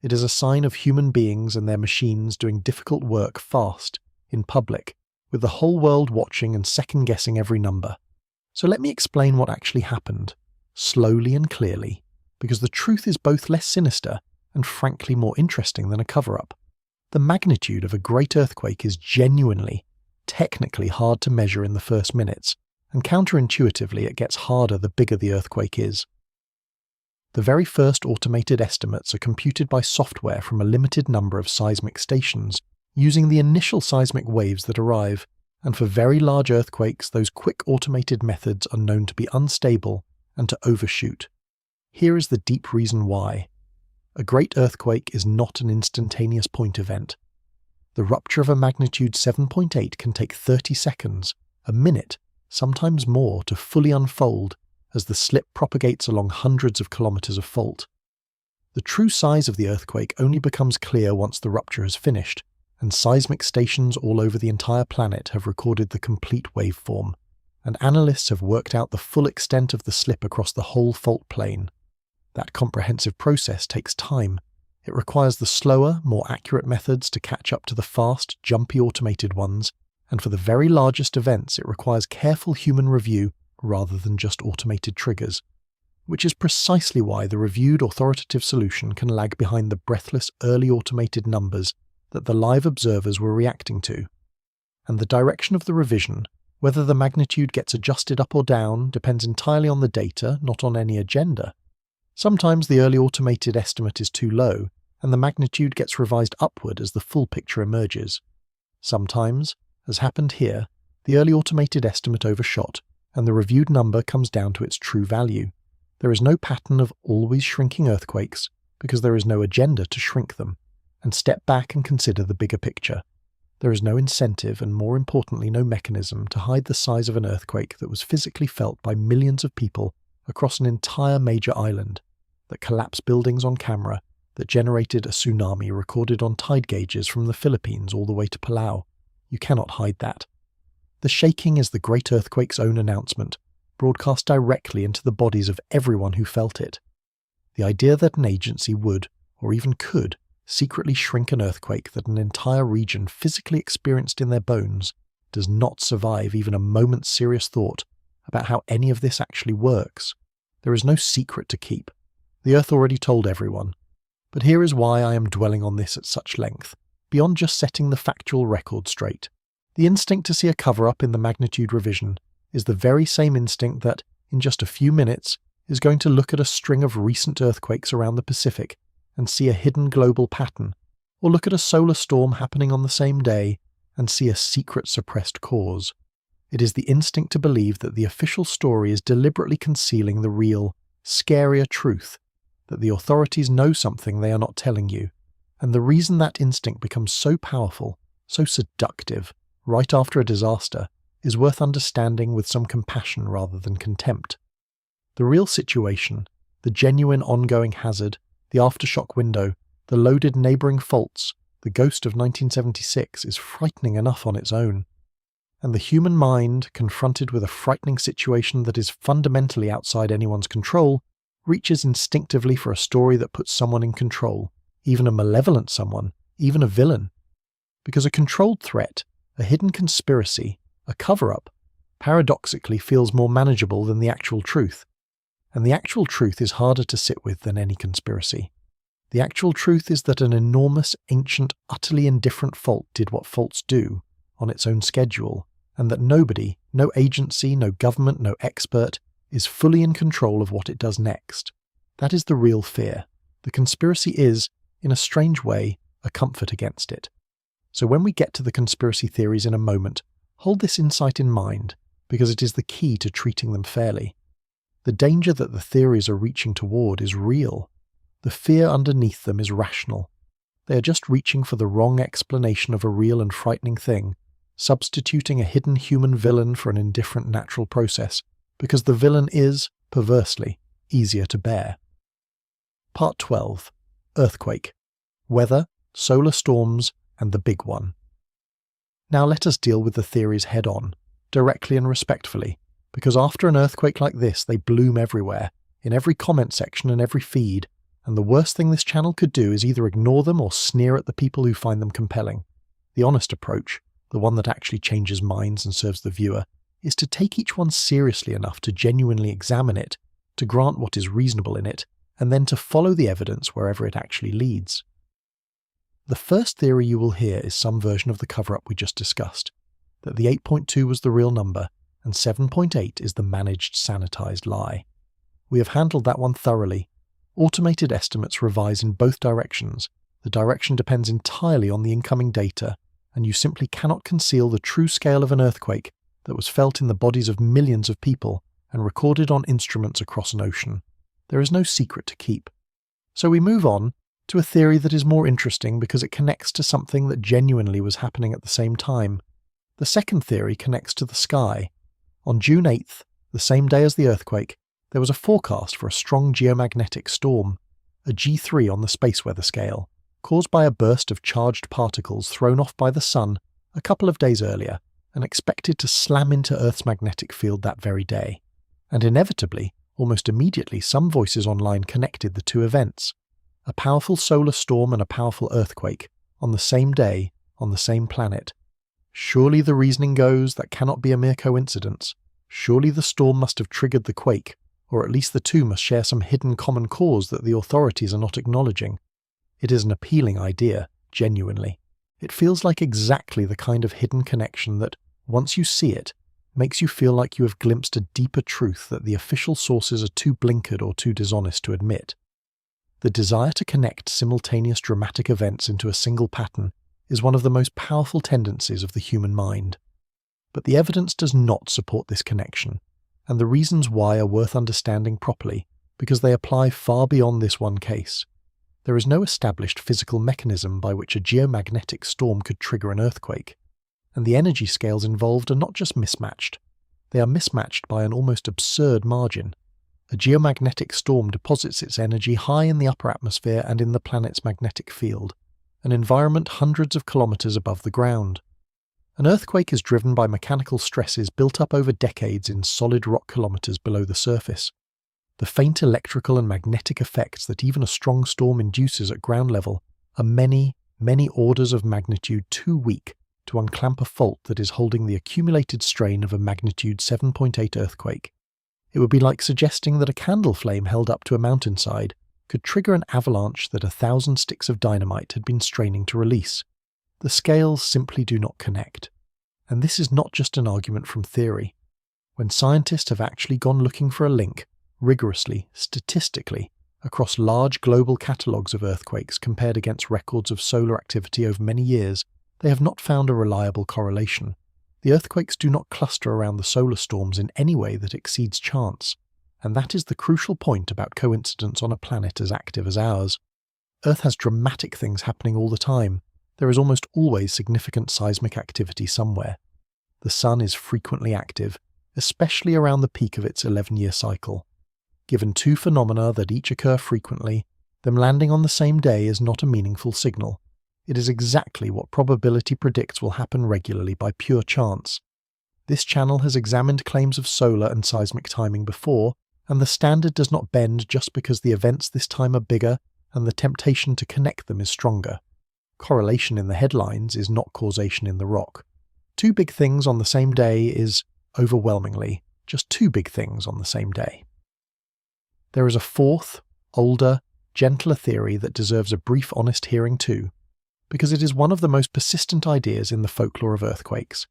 It is a sign of human beings and their machines doing difficult work fast, in public, with the whole world watching and second-guessing every number. So let me explain what actually happened, slowly and clearly, because the truth is both less sinister and frankly more interesting than a cover-up. The magnitude of a great earthquake is genuinely, technically hard to measure in the first minutes, and counterintuitively it gets harder the bigger the earthquake is. The very first automated estimates are computed by software from a limited number of seismic stations, using the initial seismic waves that arrive, and for very large earthquakes those quick automated methods are known to be unstable and to overshoot. Here is the deep reason why. A great earthquake is not an instantaneous point event. The rupture of a magnitude 7.8 can take 30 seconds, a minute, sometimes more, to fully unfold as the slip propagates along hundreds of kilometers of fault. The true size of the earthquake only becomes clear once the rupture has finished, and seismic stations all over the entire planet have recorded the complete waveform, and analysts have worked out the full extent of the slip across the whole fault plane. That comprehensive process takes time. It requires the slower, more accurate methods to catch up to the fast, jumpy automated ones, and for the very largest events it requires careful human review rather than just automated triggers, which is precisely why the reviewed authoritative solution can lag behind the breathless early automated numbers that the live observers were reacting to. And the direction of the revision, whether the magnitude gets adjusted up or down, depends entirely on the data, not on any agenda. Sometimes the early automated estimate is too low, and the magnitude gets revised upward as the full picture emerges. Sometimes, as happened here, the early automated estimate overshot, and the reviewed number comes down to its true value. There is no pattern of always shrinking earthquakes, because there is no agenda to shrink them, and step back and consider the bigger picture. There is no incentive and, more importantly, no mechanism to hide the size of an earthquake that was physically felt by millions of people across an entire major island, that collapsed buildings on camera, that generated a tsunami recorded on tide gauges from the Philippines all the way to Palau. You cannot hide that. The shaking is the great earthquake's own announcement, broadcast directly into the bodies of everyone who felt it. The idea that an agency would, or even could, secretly shrink an earthquake that an entire region physically experienced in their bones does not survive even a moment's serious thought about how any of this actually works. There is no secret to keep. The Earth already told everyone. But here is why I am dwelling on this at such length, beyond just setting the factual record straight. The instinct to see a cover-up in the magnitude revision is the very same instinct that, in just a few minutes, is going to look at a string of recent earthquakes around the Pacific and see a hidden global pattern, or look at a solar storm happening on the same day and see a secret suppressed cause. It is the instinct to believe that the official story is deliberately concealing the real, scarier truth, that the authorities know something they are not telling you, and the reason that instinct becomes so powerful, so seductive, right after a disaster, is worth understanding with some compassion rather than contempt. The real situation, the genuine ongoing hazard, the aftershock window, the loaded neighbouring faults, the ghost of 1976 is frightening enough on its own. And the human mind, confronted with a frightening situation that is fundamentally outside anyone's control, reaches instinctively for a story that puts someone in control, even a malevolent someone, even a villain. Because a controlled threat, a hidden conspiracy, a cover-up, paradoxically feels more manageable than the actual truth. And the actual truth is harder to sit with than any conspiracy. The actual truth is that an enormous, ancient, utterly indifferent fault did what faults do, on its own schedule, and that nobody, no agency, no government, no expert, is fully in control of what it does next. That is the real fear. The conspiracy is, in a strange way, a comfort against it. So when we get to the conspiracy theories in a moment, hold this insight in mind, because it is the key to treating them fairly. The danger that the theories are reaching toward is real. The fear underneath them is rational. They are just reaching for the wrong explanation of a real and frightening thing, substituting a hidden human villain for an indifferent natural process, because the villain is, perversely, easier to bear. Part 12. Earthquake. Weather, solar storms, and the big one. Now let us deal with the theories head-on, directly and respectfully, because after an earthquake like this they bloom everywhere, in every comment section and every feed, and the worst thing this channel could do is either ignore them or sneer at the people who find them compelling. The honest approach, the one that actually changes minds and serves the viewer, is to take each one seriously enough to genuinely examine it, to grant what is reasonable in it, and then to follow the evidence wherever it actually leads. The first theory you will hear is some version of the cover-up we just discussed, that the 8.2 was the real number, and 7.8 is the managed, sanitized lie. We have handled that one thoroughly. Automated estimates revise in both directions. The direction depends entirely on the incoming data, and you simply cannot conceal the true scale of an earthquake that was felt in the bodies of millions of people and recorded on instruments across an ocean. There is no secret to keep. So we move on to a theory that is more interesting because it connects to something that genuinely was happening at the same time. The second theory connects to the sky. On June 8th, the same day as the earthquake, there was a forecast for a strong geomagnetic storm, a G3 on the space weather scale, caused by a burst of charged particles thrown off by the sun a couple of days earlier and expected to slam into Earth's magnetic field that very day. And inevitably, almost immediately, some voices online connected the two events. A powerful solar storm and a powerful earthquake, on the same day, on the same planet. Surely the reasoning goes that cannot be a mere coincidence. Surely the storm must have triggered the quake, or at least the two must share some hidden common cause that the authorities are not acknowledging. It is an appealing idea, genuinely. It feels like exactly the kind of hidden connection that, once you see it, makes you feel like you have glimpsed a deeper truth that the official sources are too blinkered or too dishonest to admit. The desire to connect simultaneous dramatic events into a single pattern is one of the most powerful tendencies of the human mind. But the evidence does not support this connection, and the reasons why are worth understanding properly because they apply far beyond this one case. There is no established physical mechanism by which a geomagnetic storm could trigger an earthquake, and the energy scales involved are not just mismatched, they are mismatched by an almost absurd margin. A geomagnetic storm deposits its energy high in the upper atmosphere and in the planet's magnetic field, an environment hundreds of kilometers above the ground. An earthquake is driven by mechanical stresses built up over decades in solid rock kilometers below the surface. The faint electrical and magnetic effects that even a strong storm induces at ground level are many, many orders of magnitude too weak to unclamp a fault that is holding the accumulated strain of a magnitude 7.8 earthquake. It would be like suggesting that a candle flame held up to a mountainside could trigger an avalanche that 1,000 sticks of dynamite had been straining to release. The scales simply do not connect. And this is not just an argument from theory. When scientists have actually gone looking for a link, rigorously, statistically, across large global catalogues of earthquakes compared against records of solar activity over many years, they have not found a reliable correlation. The earthquakes do not cluster around the solar storms in any way that exceeds chance, and that is the crucial point about coincidence on a planet as active as ours. Earth has dramatic things happening all the time. There is almost always significant seismic activity somewhere. The Sun is frequently active, especially around the peak of its 11-year cycle. Given two phenomena that each occur frequently, them landing on the same day is not a meaningful signal. It is exactly what probability predicts will happen regularly by pure chance. This channel has examined claims of solar and seismic timing before, and the standard does not bend just because the events this time are bigger and the temptation to connect them is stronger. Correlation in the headlines is not causation in the rock. Two big things on the same day is, overwhelmingly, just two big things on the same day. There is a fourth, older, gentler theory that deserves a brief honest hearing too, because it is one of the most persistent ideas in the folklore of earthquakes.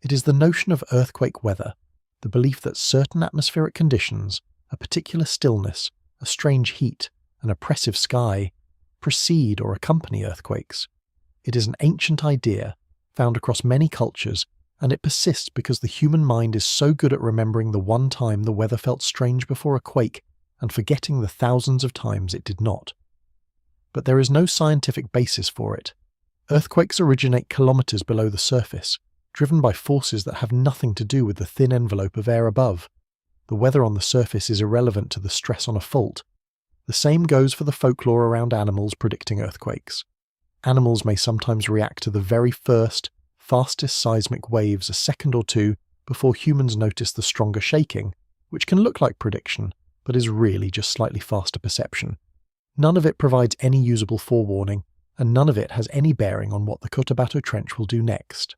It is the notion of earthquake weather, the belief that certain atmospheric conditions, a particular stillness, a strange heat, an oppressive sky, precede or accompany earthquakes. It is an ancient idea, found across many cultures, and it persists because the human mind is so good at remembering the one time the weather felt strange before a quake and forgetting the thousands of times it did not. But there is no scientific basis for it. Earthquakes originate kilometers below the surface, driven by forces that have nothing to do with the thin envelope of air above. The weather on the surface is irrelevant to the stress on a fault. The same goes for the folklore around animals predicting earthquakes. Animals may sometimes react to the very first, fastest seismic waves a second or two before humans notice the stronger shaking, which can look like prediction, but is really just slightly faster perception. None of it provides any usable forewarning, and none of it has any bearing on what the Cotabato Trench will do next.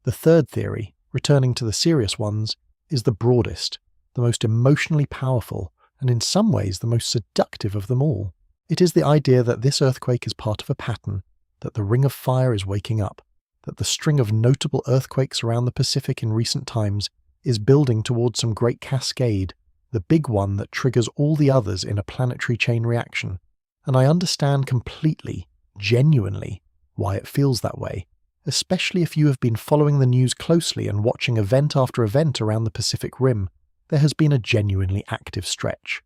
The third theory, returning to the serious ones, is the broadest, the most emotionally powerful, and in some ways the most seductive of them all. It is the idea that this earthquake is part of a pattern, that the Ring of Fire is waking up, that the string of notable earthquakes around the Pacific in recent times is building towards some great cascade, the big one that triggers all the others in a planetary chain reaction. And I understand completely, genuinely, why it feels that way, especially if you have been following the news closely and watching event after event around the Pacific Rim. There has been a genuinely active stretch.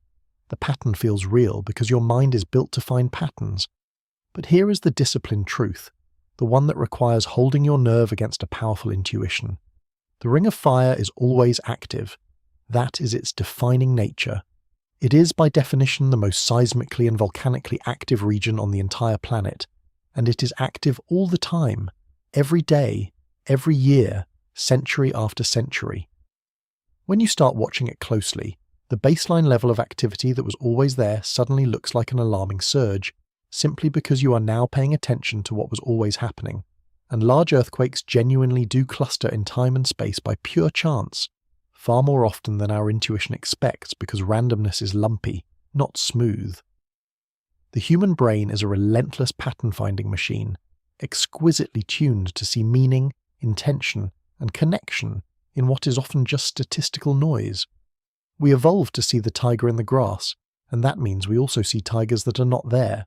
The pattern feels real because your mind is built to find patterns. But here is the disciplined truth, the one that requires holding your nerve against a powerful intuition. The Ring of Fire is always active. That is its defining nature. It is by definition the most seismically and volcanically active region on the entire planet, and it is active all the time, every day, every year, century after century. When you start watching it closely, the baseline level of activity that was always there suddenly looks like an alarming surge, simply because you are now paying attention to what was always happening. And large earthquakes genuinely do cluster in time and space by pure chance, far more often than our intuition expects because randomness is lumpy, not smooth. The human brain is a relentless pattern-finding machine, exquisitely tuned to see meaning, intention, and connection in what is often just statistical noise. We evolved to see the tiger in the grass, and that means we also see tigers that are not there.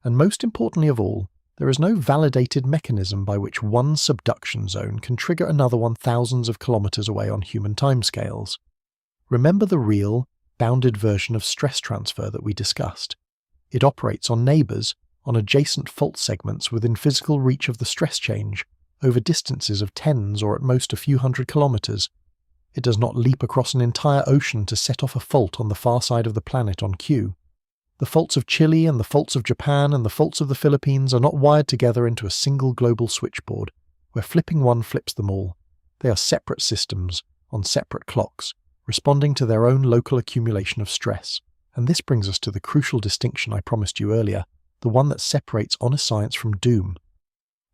And most importantly of all, there is no validated mechanism by which one subduction zone can trigger another one thousands of kilometers away on human timescales. Remember the real, bounded version of stress transfer that we discussed. It operates on neighbors, on adjacent fault segments within physical reach of the stress change, over distances of tens or at most a few hundred kilometers. It does not leap across an entire ocean to set off a fault on the far side of the planet on cue. The faults of Chile and the faults of Japan and the faults of the Philippines are not wired together into a single global switchboard, where flipping one flips them all. They are separate systems, on separate clocks, responding to their own local accumulation of stress. And this brings us to the crucial distinction I promised you earlier, the one that separates honest science from doom.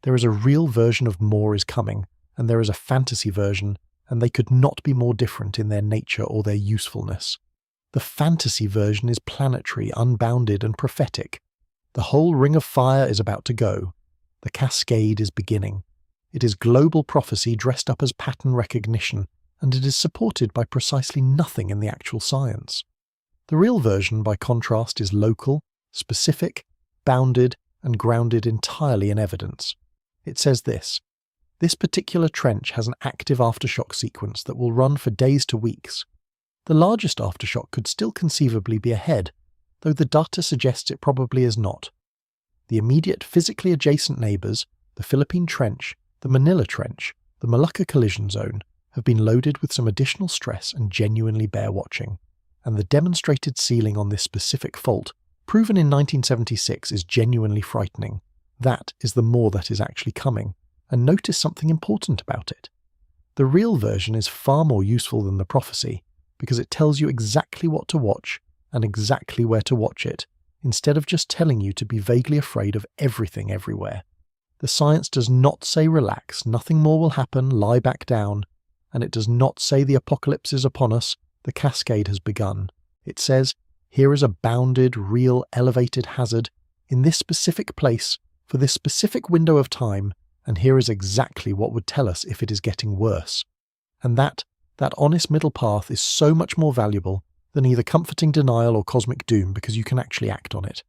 There is a real version of more is coming, and there is a fantasy version, and they could not be more different in their nature or their usefulness. The fantasy version is planetary, unbounded, and prophetic. The whole Ring of Fire is about to go. The cascade is beginning. It is global prophecy dressed up as pattern recognition, and it is supported by precisely nothing in the actual science. The real version, by contrast, is local, specific, bounded, and grounded entirely in evidence. It says this: this particular trench has an active aftershock sequence that will run for days to weeks. The largest aftershock could still conceivably be ahead, though the data suggests it probably is not. The immediate physically adjacent neighbours, the Philippine Trench, the Manila Trench, the Molucca Collision Zone, have been loaded with some additional stress and genuinely bear watching. And the demonstrated sealing on this specific fault, proven in 1976, is genuinely frightening. That is the more that is actually coming. And notice something important about it. The real version is far more useful than the prophecy, because it tells you exactly what to watch and exactly where to watch it, instead of just telling you to be vaguely afraid of everything everywhere. The science does not say relax, nothing more will happen, lie back down, and it does not say the apocalypse is upon us, the cascade has begun. It says, here is a bounded, real, elevated hazard in this specific place for this specific window of time, and here is exactly what would tell us if it is getting worse. And that honest middle path is so much more valuable than either comforting denial or cosmic doom, because you can actually act on it.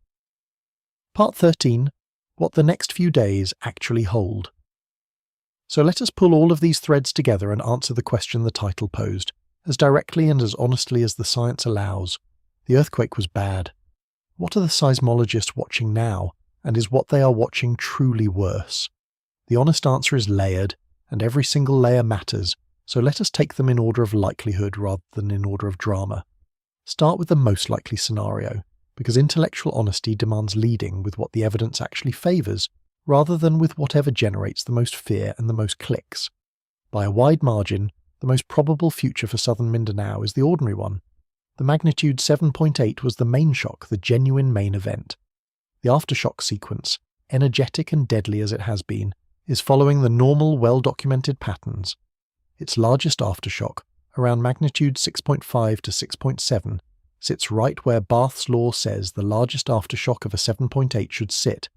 Part 13. What the next few days actually hold. So let us pull all of these threads together and answer the question the title posed, as directly and as honestly as the science allows. The earthquake was bad. What are the seismologists watching now, and is what they are watching truly worse? The honest answer is layered, and every single layer matters, so let us take them in order of likelihood rather than in order of drama. Start with the most likely scenario, because intellectual honesty demands leading with what the evidence actually favours, rather than with whatever generates the most fear and the most clicks. By a wide margin, the most probable future for southern Mindanao is the ordinary one. The magnitude 7.8 was the main shock, the genuine main event. The aftershock sequence, energetic and deadly as it has been, is following the normal, well-documented patterns. Its largest aftershock, around magnitude 6.5 to 6.7, sits right where Barth's law says the largest aftershock of a 7.8 should sit,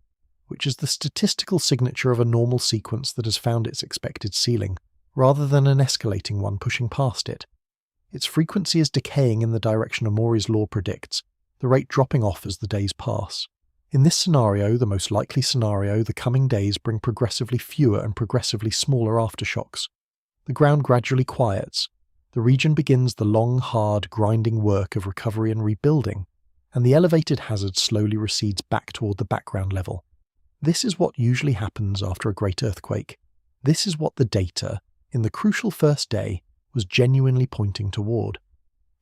which is the statistical signature of a normal sequence that has found its expected ceiling, rather than an escalating one pushing past it. Its frequency is decaying in the direction Amori's law predicts, the rate dropping off as the days pass. In this scenario, the most likely scenario, the coming days bring progressively fewer and progressively smaller aftershocks. The ground gradually quiets. The region begins the long, hard, grinding work of recovery and rebuilding, and the elevated hazard slowly recedes back toward the background level. This is what usually happens after a great earthquake. This is what the data, in the crucial first day, was genuinely pointing toward.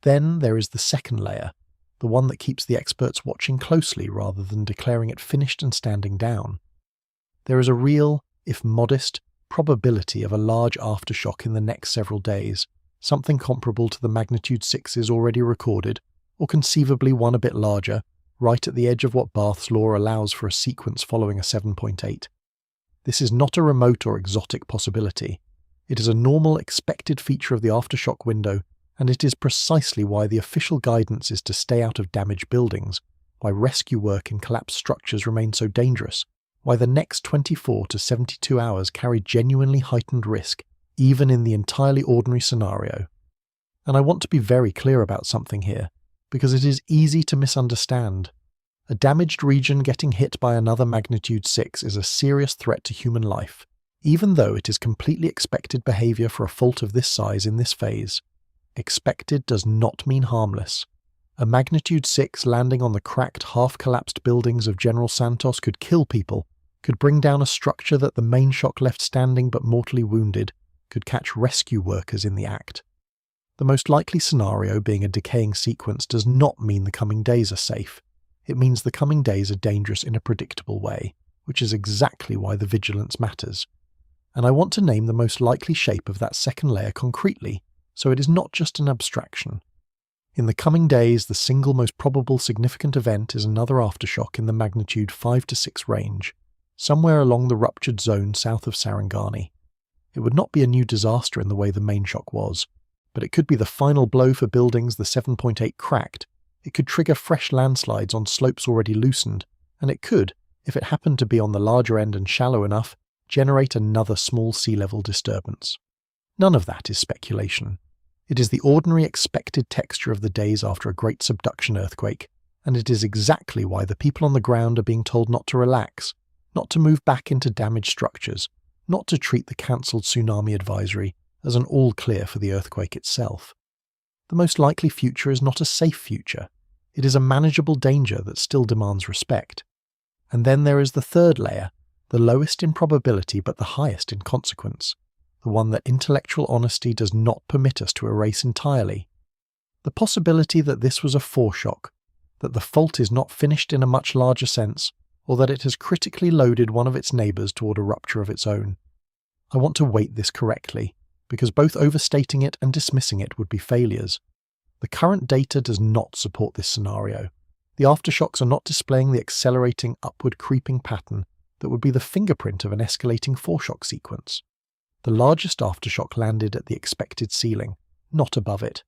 Then there is the second layer, the one that keeps the experts watching closely rather than declaring it finished and standing down. There is a real, if modest, probability of a large aftershock in the next several days, something comparable to the magnitude 6s already recorded, or conceivably one a bit larger, right at the edge of what Barth's law allows for a sequence following a 7.8. This is not a remote or exotic possibility. It is a normal, expected feature of the aftershock window, and it is precisely why the official guidance is to stay out of damaged buildings, why rescue work in collapsed structures remains so dangerous, why the next 24 to 72 hours carry genuinely heightened risk, even in the entirely ordinary scenario. And I want to be very clear about something here, because it is easy to misunderstand. A damaged region getting hit by another magnitude 6 is a serious threat to human life, even though it is completely expected behaviour for a fault of this size in this phase. Expected does not mean harmless. A magnitude 6 landing on the cracked, half-collapsed buildings of General Santos could kill people, could bring down a structure that the main shock left standing but mortally wounded, could catch rescue workers in the act. The most likely scenario being a decaying sequence does not mean the coming days are safe. It means the coming days are dangerous in a predictable way, which is exactly why the vigilance matters. And I want to name the most likely shape of that second layer concretely, so it is not just an abstraction. In the coming days, the single most probable significant event is another aftershock in the magnitude 5 to 6 range, somewhere along the ruptured zone south of Sarangani. It would not be a new disaster in the way the main shock was, but it could be the final blow for buildings the 7.8 cracked. It could trigger fresh landslides on slopes already loosened, and it could, if it happened to be on the larger end and shallow enough, generate another small sea level disturbance. None of that is speculation. It is the ordinary expected texture of the days after a great subduction earthquake, and it is exactly why the people on the ground are being told not to relax, not to move back into damaged structures, not to treat the cancelled tsunami advisory as an all-clear for the earthquake itself. The most likely future is not a safe future. It is a manageable danger that still demands respect. And then there is the third layer, the lowest in probability but the highest in consequence, the one that intellectual honesty does not permit us to erase entirely. The possibility that this was a foreshock, that the fault is not finished in a much larger sense, or that it has critically loaded one of its neighbours toward a rupture of its own. I want to weight this correctly, because both overstating it and dismissing it would be failures. The current data does not support this scenario. The aftershocks are not displaying the accelerating upward creeping pattern that would be the fingerprint of an escalating foreshock sequence. The largest aftershock landed at the expected ceiling, not above it.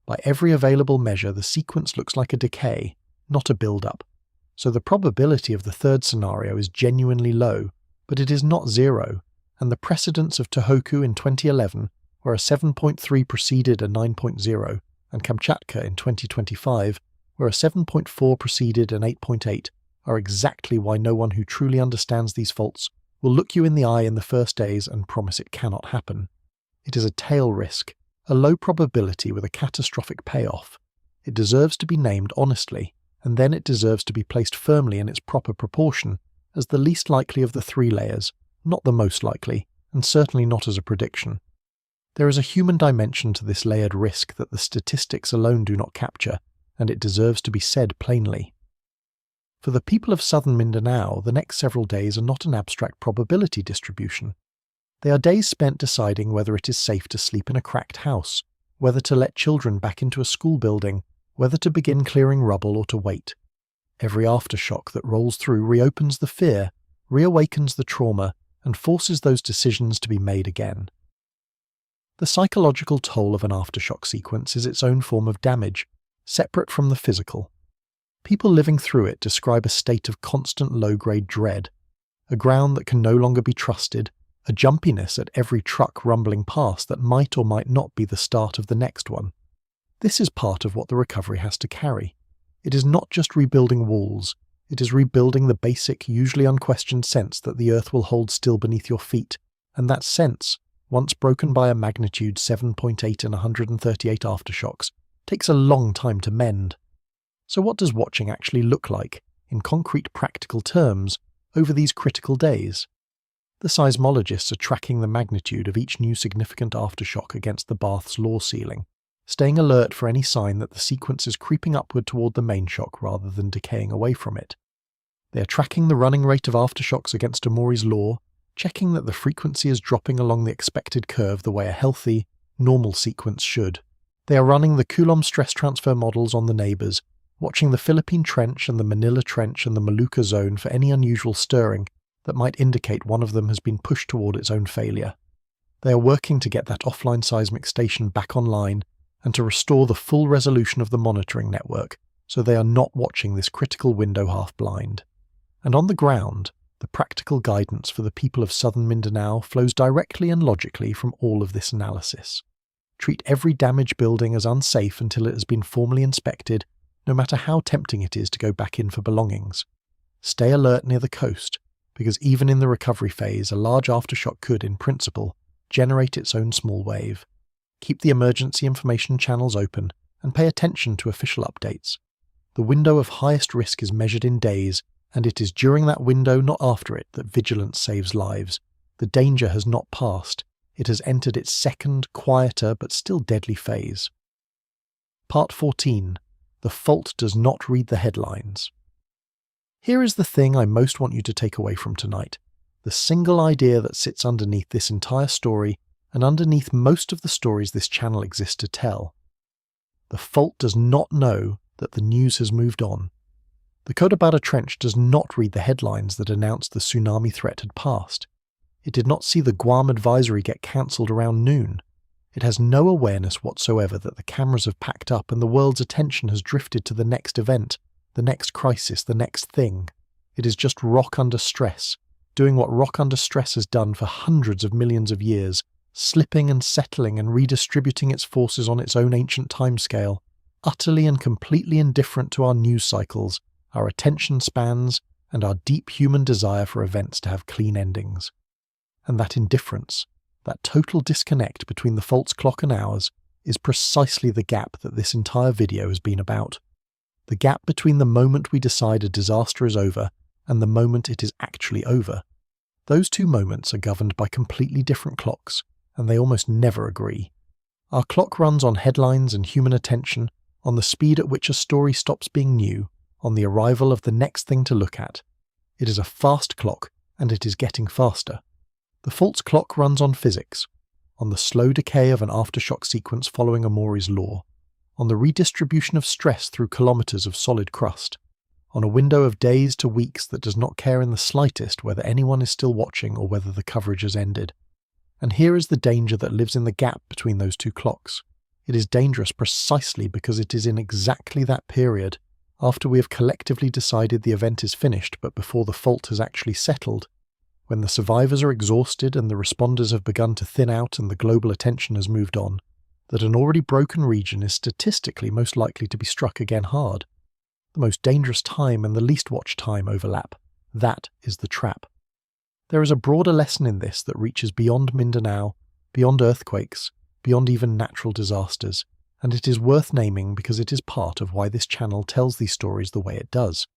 By every available measure, the sequence looks like a decay, not a build-up. So the probability of the third scenario is genuinely low, but it is not zero, and the precedents of Tohoku in 2011, where a 7.3 preceded a 9.0, and Kamchatka in 2025, where a 7.4 preceded an 8.8, are exactly why no one who truly understands these faults will look you in the eye in the first days and promise it cannot happen. It is a tail risk, a low probability with a catastrophic payoff. It deserves to be named honestly, and then it deserves to be placed firmly in its proper proportion, as the least likely of the three layers, not the most likely, and certainly not as a prediction. There is a human dimension to this layered risk that the statistics alone do not capture, and it deserves to be said plainly. For the people of southern Mindanao, the next several days are not an abstract probability distribution. They are days spent deciding whether it is safe to sleep in a cracked house, whether to let children back into a school building, whether to begin clearing rubble or to wait. Every aftershock that rolls through reopens the fear, reawakens the trauma, and forces those decisions to be made again. The psychological toll of an aftershock sequence is its own form of damage, separate from the physical. People living through it describe a state of constant low-grade dread, a ground that can no longer be trusted, a jumpiness at every truck rumbling past that might or might not be the start of the next one. This is part of what the recovery has to carry. It is not just rebuilding walls, it is rebuilding the basic, usually unquestioned sense that the earth will hold still beneath your feet, and that sense, once broken by a magnitude 7.8 and 138 aftershocks, takes a long time to mend. So what does watching actually look like, in concrete practical terms, over these critical days? The seismologists are tracking the magnitude of each new significant aftershock against the bath's floor ceiling, staying alert for any sign that the sequence is creeping upward toward the main shock rather than decaying away from it. They are tracking the running rate of aftershocks against Omori's law, checking that the frequency is dropping along the expected curve the way a healthy, normal sequence should. They are running the Coulomb stress transfer models on the neighbours, watching the Philippine Trench and the Manila Trench and the Molucca zone for any unusual stirring that might indicate one of them has been pushed toward its own failure. They are working to get that offline seismic station back online and to restore the full resolution of the monitoring network, so they are not watching this critical window half blind. And on the ground, the practical guidance for the people of southern Mindanao flows directly and logically from all of this analysis. Treat every damaged building as unsafe until it has been formally inspected, no matter how tempting it is to go back in for belongings. Stay alert near the coast, because even in the recovery phase, a large aftershock could, in principle, generate its own small wave. Keep the emergency information channels open, and pay attention to official updates. The window of highest risk is measured in days, and it is during that window, not after it, that vigilance saves lives. The danger has not passed. It has entered its second, quieter but still deadly phase. Part 14. The fault does not read the headlines. Here is the thing I most want you to take away from tonight, the single idea that sits underneath this entire story and underneath most of the stories this channel exists to tell. The fault does not know that the news has moved on. The Cotabato Trench does not read the headlines that announced the tsunami threat had passed. It did not see the Guam advisory get cancelled around noon. It has no awareness whatsoever that the cameras have packed up and the world's attention has drifted to the next event, the next crisis, the next thing. It is just rock under stress, doing what rock under stress has done for hundreds of millions of years, slipping and settling and redistributing its forces on its own ancient timescale, utterly and completely indifferent to our news cycles, our attention spans, and our deep human desire for events to have clean endings. And that indifference, that total disconnect between the fault's clock and ours, is precisely the gap that this entire video has been about. The gap between the moment we decide a disaster is over and the moment it is actually over. Those two moments are governed by completely different clocks, and they almost never agree. Our clock runs on headlines and human attention, on the speed at which a story stops being new, on the arrival of the next thing to look at. It is a fast clock, and it is getting faster. The fault's clock runs on physics, on the slow decay of an aftershock sequence following Amori's law, on the redistribution of stress through kilometers of solid crust, on a window of days to weeks that does not care in the slightest whether anyone is still watching or whether the coverage has ended. And here is the danger that lives in the gap between those two clocks. It is dangerous precisely because it is in exactly that period, after we have collectively decided the event is finished but before the fault has actually settled, when the survivors are exhausted and the responders have begun to thin out and the global attention has moved on, that an already broken region is statistically most likely to be struck again hard. The most dangerous time and the least watch time overlap. That is the trap. There is a broader lesson in this that reaches beyond Mindanao, beyond earthquakes, beyond even natural disasters, and it is worth naming because it is part of why this channel tells these stories the way it does.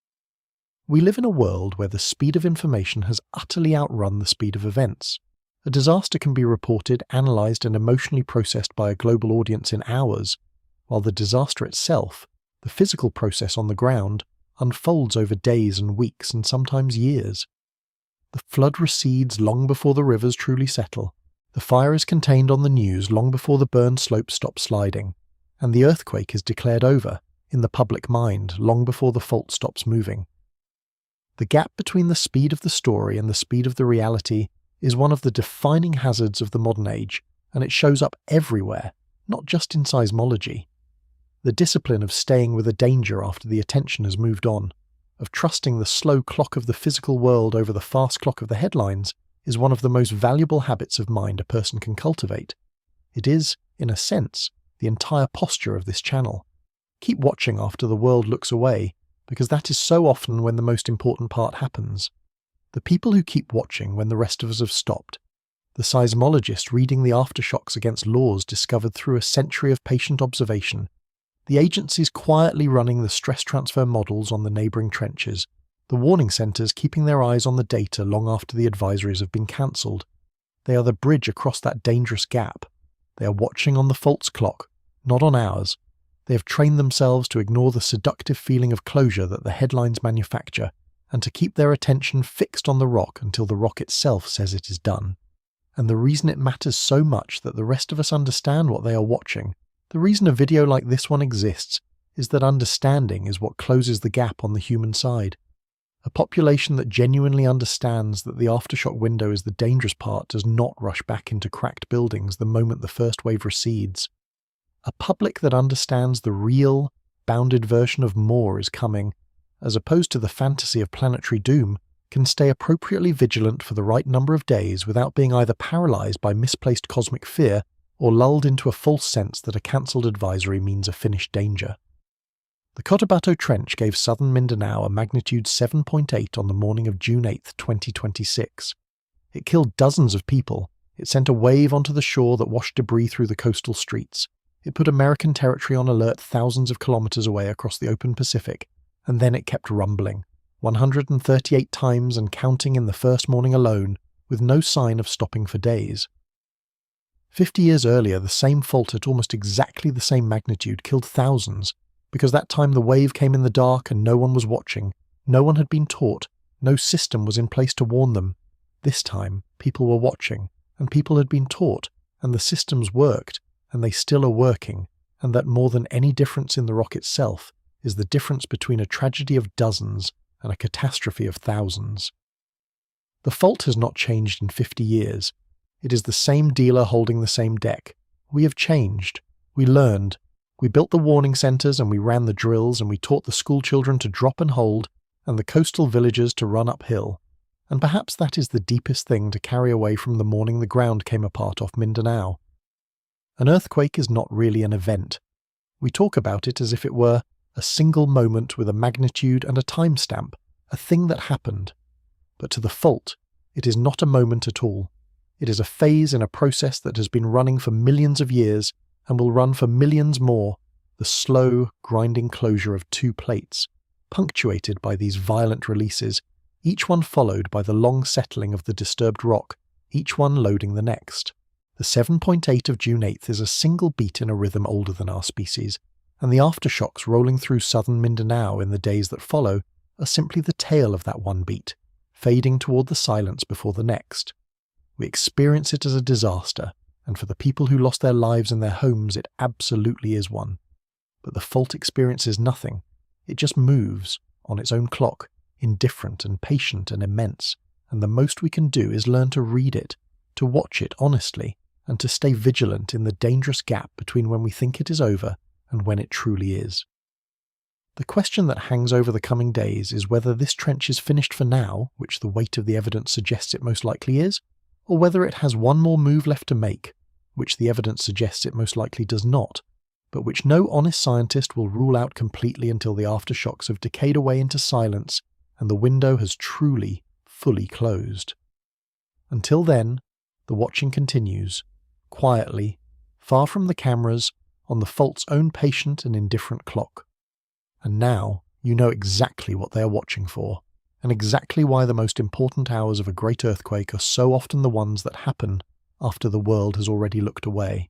We live in a world where the speed of information has utterly outrun the speed of events. A disaster can be reported, analysed and emotionally processed by a global audience in hours, while the disaster itself, the physical process on the ground, unfolds over days and weeks and sometimes years. The flood recedes long before the rivers truly settle, the fire is contained on the news long before the burned slopes stop sliding, and the earthquake is declared over, in the public mind, long before the fault stops moving. The gap between the speed of the story and the speed of the reality is one of the defining hazards of the modern age, and it shows up everywhere, not just in seismology. The discipline of staying with a danger after the attention has moved on, of trusting the slow clock of the physical world over the fast clock of the headlines, is one of the most valuable habits of mind a person can cultivate. It is, in a sense, the entire posture of this channel. Keep watching after the world looks away, because that is so often when the most important part happens. The people who keep watching when the rest of us have stopped. The seismologists reading the aftershocks against laws discovered through a century of patient observation. The agencies quietly running the stress transfer models on the neighbouring trenches. The warning centres keeping their eyes on the data long after the advisories have been cancelled. They are the bridge across that dangerous gap. They are watching on the fault's clock, not on ours. They have trained themselves to ignore the seductive feeling of closure that the headlines manufacture, and to keep their attention fixed on the rock until the rock itself says it is done. And the reason it matters so much that the rest of us understand what they are watching, the reason a video like this one exists, is that understanding is what closes the gap on the human side. A population that genuinely understands that the aftershock window is the dangerous part does not rush back into cracked buildings the moment the first wave recedes. A public that understands the real, bounded version of more is coming, as opposed to the fantasy of planetary doom, can stay appropriately vigilant for the right number of days without being either paralysed by misplaced cosmic fear or lulled into a false sense that a cancelled advisory means a finished danger. The Cotabato Trench gave southern Mindanao a magnitude 7.8 on the morning of June 8, 2026. It killed dozens of people. It sent a wave onto the shore that washed debris through the coastal streets. It put American territory on alert thousands of kilometers away across the open Pacific, and then it kept rumbling, 138 times and counting in the first morning alone, with no sign of stopping for days. 50 years earlier, the same fault at almost exactly the same magnitude killed thousands, because that time the wave came in the dark and no one was watching, no one had been taught, no system was in place to warn them. This time, people were watching, and people had been taught, and the systems worked, and they still are working, and that more than any difference in the rock itself is the difference between a tragedy of dozens and a catastrophe of thousands. The fault has not changed in 50 years. It is the same dealer holding the same deck. We have changed. We learned. We built the warning centres and we ran the drills and we taught the school children to drop and hold and the coastal villagers to run uphill. And perhaps that is the deepest thing to carry away from the morning the ground came apart off Mindanao. An earthquake is not really an event. We talk about it as if it were a single moment with a magnitude and a timestamp, a thing that happened. But to the fault, it is not a moment at all. It is a phase in a process that has been running for millions of years and will run for millions more, the slow, grinding closure of two plates, punctuated by these violent releases, each one followed by the long settling of the disturbed rock, each one loading the next. The 7.8 of June 8th is a single beat in a rhythm older than our species, and the aftershocks rolling through southern Mindanao in the days that follow are simply the tail of that one beat, fading toward the silence before the next. We experience it as a disaster, and for the people who lost their lives and their homes it absolutely is one. But the fault experiences nothing. It just moves, on its own clock, indifferent and patient and immense, and the most we can do is learn to read it, to watch it honestly, and to stay vigilant in the dangerous gap between when we think it is over and when it truly is. The question that hangs over the coming days is whether this trench is finished for now, which the weight of the evidence suggests it most likely is, or whether it has one more move left to make, which the evidence suggests it most likely does not, but which no honest scientist will rule out completely until the aftershocks have decayed away into silence and the window has truly, fully closed. Until then, the watching continues, quietly, far from the cameras, on the fault's own patient and indifferent clock. And now you know exactly what they are watching for, and exactly why the most important hours of a great earthquake are so often the ones that happen after the world has already looked away.